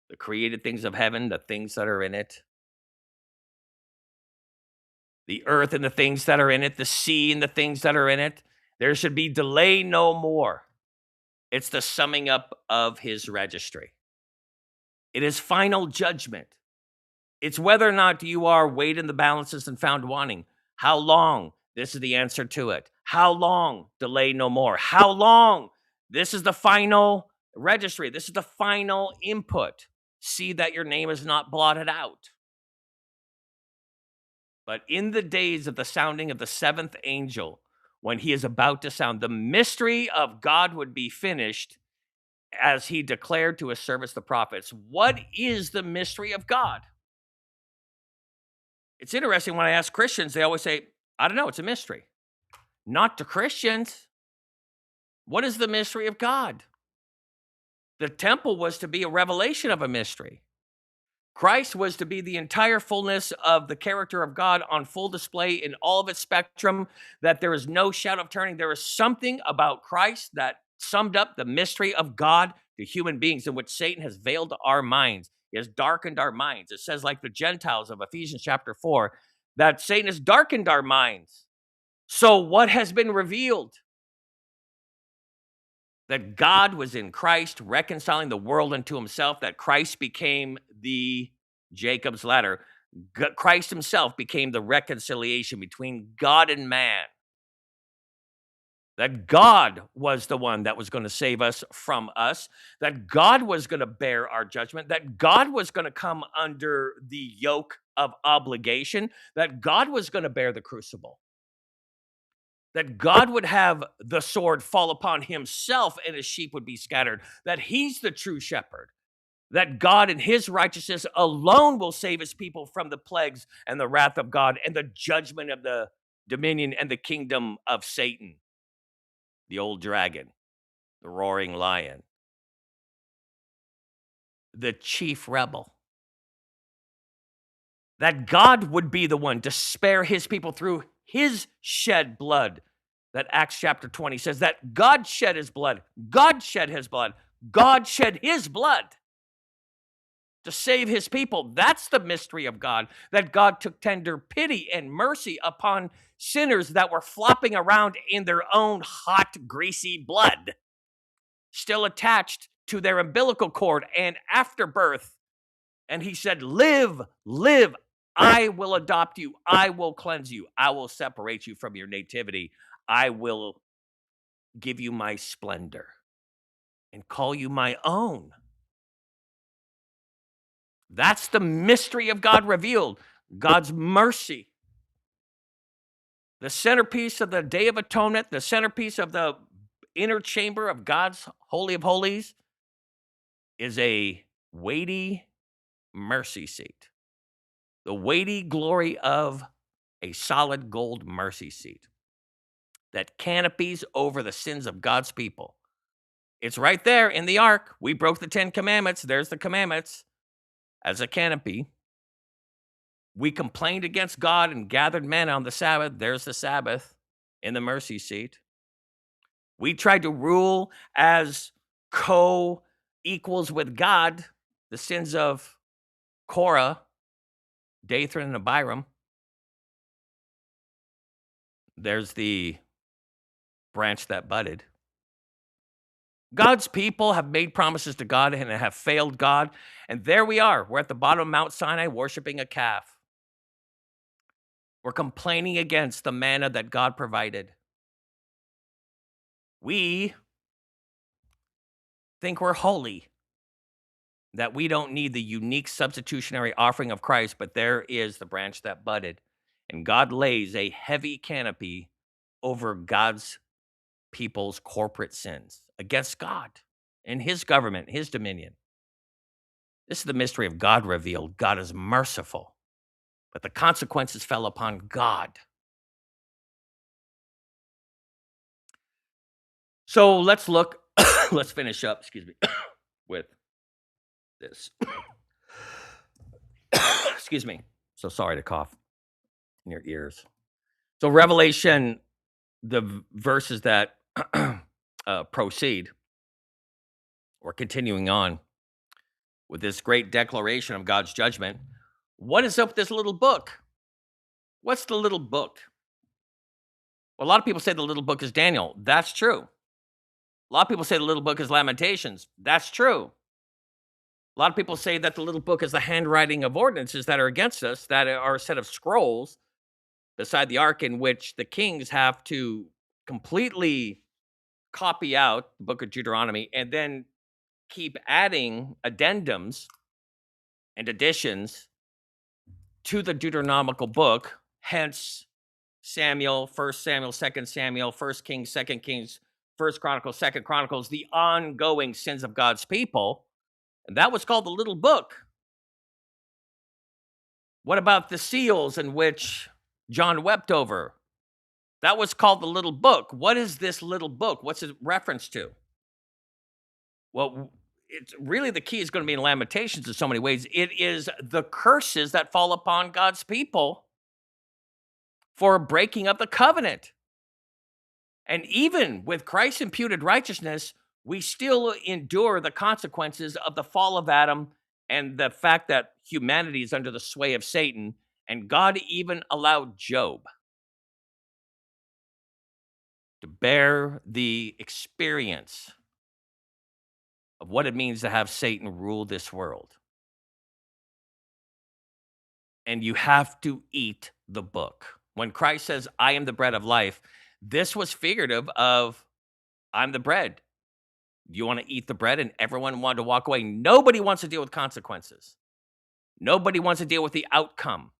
the created things of heaven, the things that are in it, the earth and the things that are in it, the sea and the things that are in it. There should be delay no more. It's the summing up of his registry. It is final judgment. It's whether or not you are weighed in the balances and found wanting. How long? This is the answer to it. How long? Delay no more. How long? This is the final registry. This is the final input. See that your name is not blotted out. But in the days of the sounding of the seventh angel, when he is about to sound, the mystery of God would be finished as he declared to his servants, the prophets. What is the mystery of God? It's interesting when I ask Christians, they always say, I don't know, it's a mystery. Not to Christians. What is the mystery of God? The temple was to be a revelation of a mystery. Christ was to be the entire fullness of the character of God on full display in all of its spectrum, that there is no shadow of turning. There is something about Christ that summed up the mystery of God to human beings, in which Satan has veiled our minds. He has darkened our minds. It says, like the Gentiles of Ephesians chapter 4, that Satan has darkened our minds. So, what has been revealed? That God was in Christ reconciling the world unto himself, that Christ became the Jacob's ladder. Christ himself became the reconciliation between God and man. That God was the one that was going to save us from us, that God was going to bear our judgment, that God was going to come under the yoke of obligation, that God was going to bear the crucible, that God would have the sword fall upon himself and his sheep would be scattered, that he's the true shepherd, that God in his righteousness alone will save his people from the plagues and the wrath of God and the judgment of the dominion and the kingdom of Satan, the old dragon, the roaring lion, the chief rebel. That God would be the one to spare his people through his shed blood. That Acts chapter 20 says that God shed his blood. God shed his blood. God shed his blood to save his people. That's the mystery of God, that God took tender pity and mercy upon sinners that were flopping around in their own hot, greasy blood, still attached to their umbilical cord and afterbirth. And he said, live, live. I will adopt you. I will cleanse you. I will separate you from your nativity. I will give you my splendor and call you my own. That's the mystery of God revealed, God's mercy. The centerpiece of the Day of Atonement, the centerpiece of the inner chamber of God's Holy of Holies, is a weighty mercy seat. The weighty glory of a solid gold mercy seat that canopies over the sins of God's people. It's right there in the ark. We broke the 10 commandments. There's the commandments as a canopy. We complained against God and gathered manna on the Sabbath. There's the Sabbath in the mercy seat. We tried to rule as co-equals with God, the sins of Korah, Dathan, and Abiram. There's the branch that budded. God's people have made promises to God and have failed God. And there we are. We're at the bottom of Mount Sinai worshiping a calf. We're complaining against the manna that God provided. We think we're holy, that we don't need the unique substitutionary offering of Christ, but there is the branch that budded. And God lays a heavy canopy over God's people's corporate sins against God and his government, his dominion. This is the mystery of God revealed. God is merciful, but the consequences fell upon God. So let's look, let's finish up, excuse me, with this. Excuse me. So sorry to cough in your ears. So Revelation, the verses that proceed, or continuing on with this great declaration of God's judgment. What is up with this little book? What's the little book? Well, a lot of people say the little book is Daniel. That's true. A lot of people say the little book is Lamentations. That's true. A lot of people say that the little book is the handwriting of ordinances that are against us, that are a set of scrolls beside the ark in which the kings have to completely copy out the book of Deuteronomy and then keep adding addendums and additions to the Deuteronomical book, Hence Samuel, First Samuel, Second Samuel, First Kings, Second Kings, First Chronicles, Second Chronicles, the ongoing sins of God's people. And that was called the little book. What about the seals in which John wept over? That was called the little book. What is this little book? What's it reference to? Well, it's really the key is going to be in Lamentations in so many ways. It is the curses that fall upon God's people for breaking up the covenant. And even with Christ's imputed righteousness, we still endure the consequences of the fall of Adam and the fact that humanity is under the sway of Satan. And God even allowed Job to bear the experience of what it means to have Satan rule this world. And you have to eat the book. When Christ says, I am the bread of life, this was figurative of, I'm the bread. You want to eat the bread? And everyone wanted to walk away. Nobody wants to deal with consequences. Nobody wants to deal with the outcome.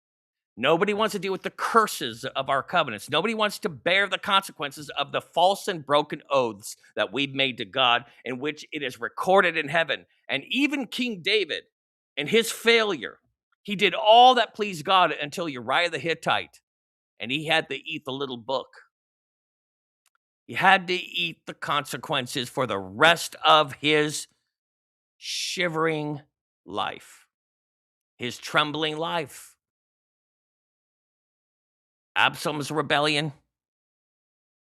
Nobody wants to deal with the curses of our covenants. Nobody wants to bear the consequences of the false and broken oaths that we've made to God, in which it is recorded in heaven. And even King David, in his failure, he did all that pleased God until Uriah the Hittite, and he had to eat the little book. He had to eat the consequences for the rest of his shivering life, his trembling life. Absalom's rebellion,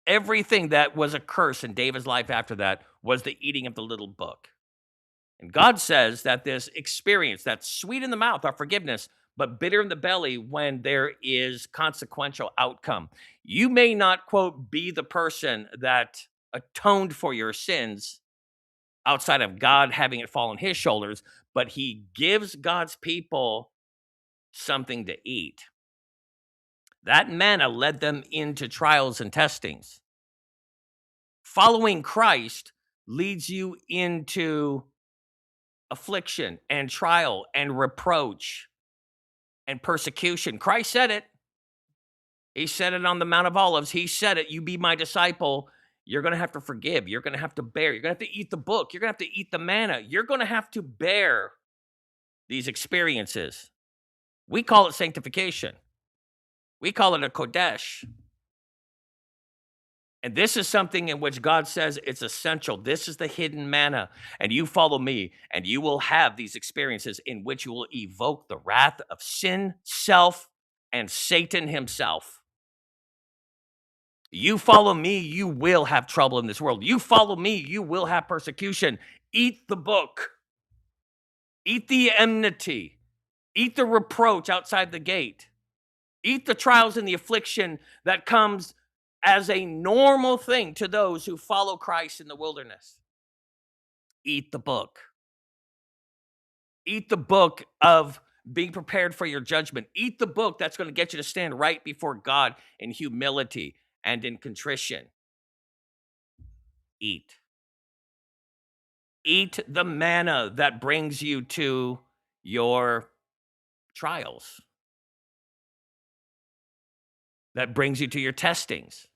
everything that was a curse in David's life after that was the eating of the little book. And God says that this experience, that's sweet in the mouth, our forgiveness, but bitter in the belly when there is consequential outcome. You may not, quote, be the person that atoned for your sins outside of God having it fall on his shoulders, but he gives God's people something to eat. That manna led them into trials and testings. Following Christ leads you into affliction and trial and reproach and persecution. Christ said it. He said it on the Mount of Olives. He said it. You be my disciple. You're going to have to forgive. You're going to have to bear. You're going to have to eat the book. You're going to have to eat the manna. You're going to have to bear these experiences. We call it sanctification. We call it a Kodesh. And this is something in which God says it's essential. This is the hidden manna. And you follow me, and you will have these experiences in which you will evoke the wrath of sin, self, and Satan himself. You follow me, you will have trouble in this world. You follow me, you will have persecution. Eat the book. Eat the enmity. Eat the reproach outside the gate. Eat the trials and the affliction that comes as a normal thing to those who follow Christ in the wilderness. Eat the book. Eat the book of being prepared for your judgment. Eat the book that's going to get you to stand right before God in humility and in contrition. Eat. Eat the manna that brings you to your trials, that brings you to your testings.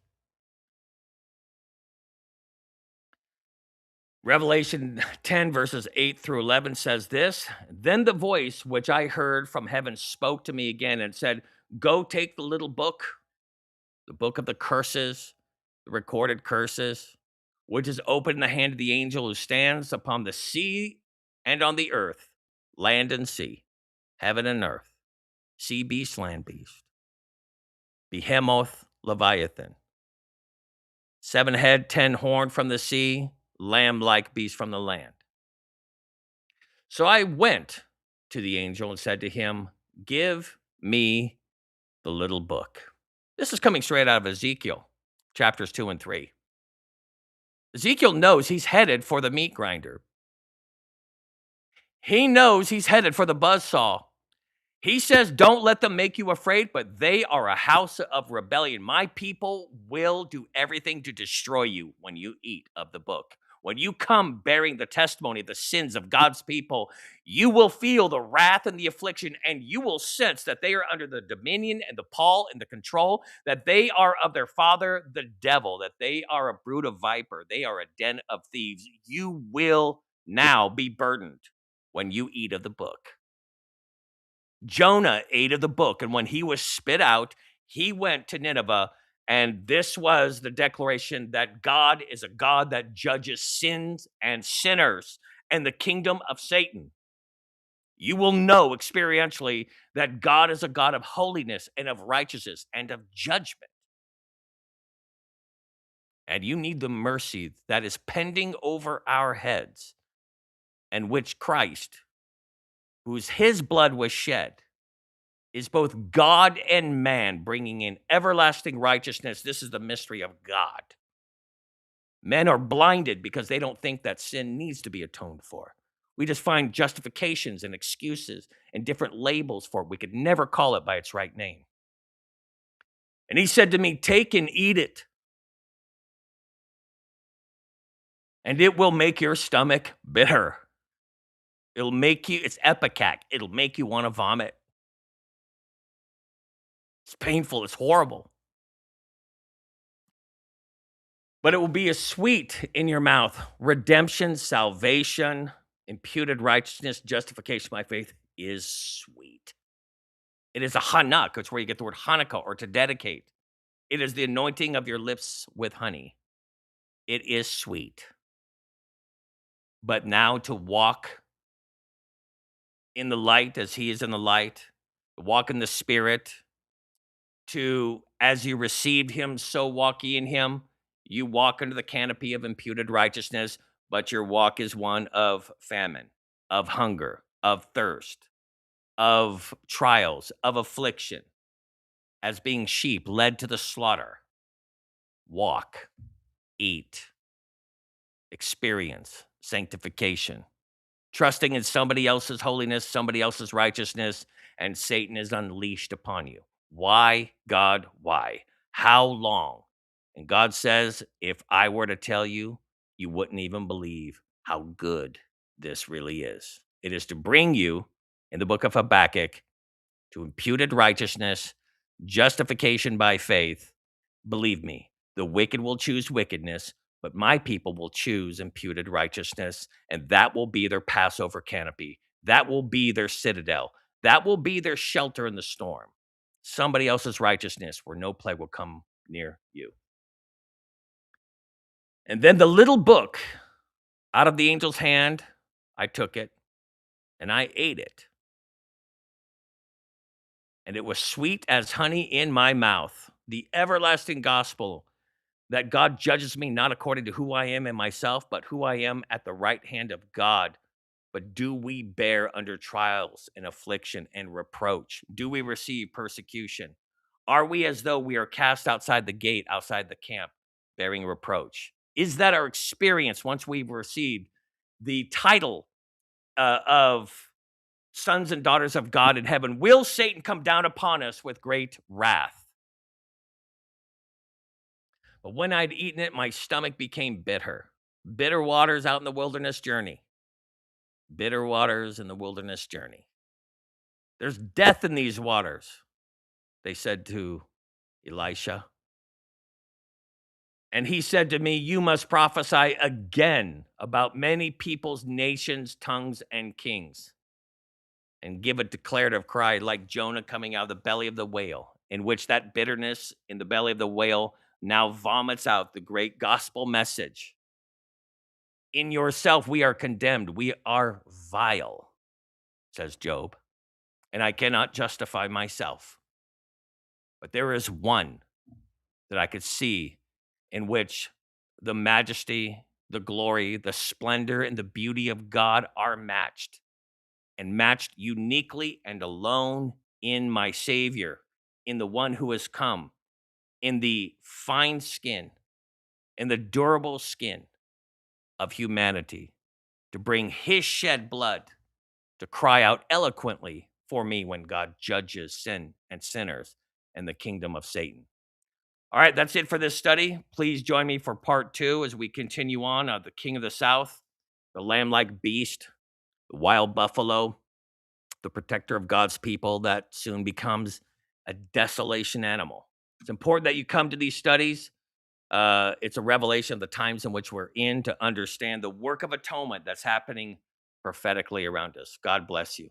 Revelation 10 verses 8 through 11 says this, then the voice which I heard from heaven spoke to me again and said, go take the little book, the book of the curses, the recorded curses, which is open in the hand of the angel who stands upon the sea and on the earth, land and sea, heaven and earth, sea beast, land beast, behemoth, Leviathan, 7 head, 10 horn from the sea, lamb-like beast from the land. So I went to the angel and said to him, give me the little book. This is coming straight out of Ezekiel, chapters 2 and 3. Ezekiel knows he's headed for the meat grinder. He knows he's headed for the buzzsaw. He says, don't let them make you afraid, but they are a house of rebellion. My people will do everything to destroy you when you eat of the book. When you come bearing the testimony of the sins of God's people, you will feel the wrath and the affliction, and you will sense that they are under the dominion and the pall and the control, that they are of their father, the devil, that they are a brood of viper, they are a den of thieves. You will now be burdened when you eat of the book. Jonah ate of the book, and when he was spit out, he went to Nineveh, and this was the declaration that God is a God that judges sins and sinners and the kingdom of Satan. You will know experientially that God is a God of holiness and of righteousness and of judgment. And you need the mercy that is pending over our heads, and which Christ, whose his blood was shed, is both God and man, bringing in everlasting righteousness. This is the mystery of God. Men are blinded because they don't think that sin needs to be atoned for. We just find justifications and excuses and different labels for it. We could never call it by its right name. And he said to me, "Take and eat it, and it will make your stomach bitter. It'll make you, it's epicac. It'll make you want to vomit. It's painful. It's horrible. But it will be a sweet in your mouth. Redemption, salvation, imputed righteousness, justification by faith is sweet. It is a hanuk. It's where you get the word Hanukkah, or to dedicate. It is the anointing of your lips with honey. It is sweet. But now to walk in the light as he is in the light, walk in the spirit, to as you received him, so walk ye in him. You walk under the canopy of imputed righteousness, but your walk is one of famine, of hunger, of thirst, of trials, of affliction, as being sheep led to the slaughter. Walk, eat, experience sanctification, trusting in somebody else's holiness, somebody else's righteousness, and Satan is unleashed upon you. Why, God, why? How long? And God says, if I were to tell you, you wouldn't even believe how good this really is. It is to bring you, in the book of Habakkuk, to imputed righteousness, justification by faith. Believe me, the wicked will choose wickedness, but my people will choose imputed righteousness, and that will be their Passover canopy. That will be their citadel. That will be their shelter in the storm. Somebody else's righteousness where no plague will come near you. And then the little book out of the angel's hand, I took it and I ate it. And it was sweet as honey in my mouth. The everlasting gospel that God judges me not according to who I am in myself, but who I am at the right hand of God. But do we bear under trials and affliction and reproach? Do we receive persecution? Are we as though we are cast outside the gate, outside the camp, bearing reproach? Is that our experience once we've received the title of sons and daughters of God in heaven? Will Satan come down upon us with great wrath? But when I'd eaten it, my stomach became bitter. Bitter waters out in the wilderness journey. Bitter waters in the wilderness journey. There's death in these waters, they said to Elisha. And he said to me, you must prophesy again about many peoples, nations, tongues, and kings, and give a declarative cry like Jonah coming out of the belly of the whale, in which that bitterness in the belly of the whale now vomits out the great gospel message. In yourself, we are condemned. We are vile, says Job, and I cannot justify myself. But there is one that I could see in which the majesty, the glory, the splendor, and the beauty of God are matched, and matched uniquely and alone in my Savior, in the one who has come, in the fine skin, in the durable skin of humanity, to bring his shed blood to cry out eloquently for me when God judges sin and sinners and the kingdom of Satan. All right, that's it for this study. Please join me for part two as we continue on the King of the South, the lamb like beast, the wild buffalo, the protector of God's people that soon becomes a desolation animal. It's important that you come to these studies. It's a revelation of the times in which we're in to understand the work of atonement that's happening prophetically around us. God bless you.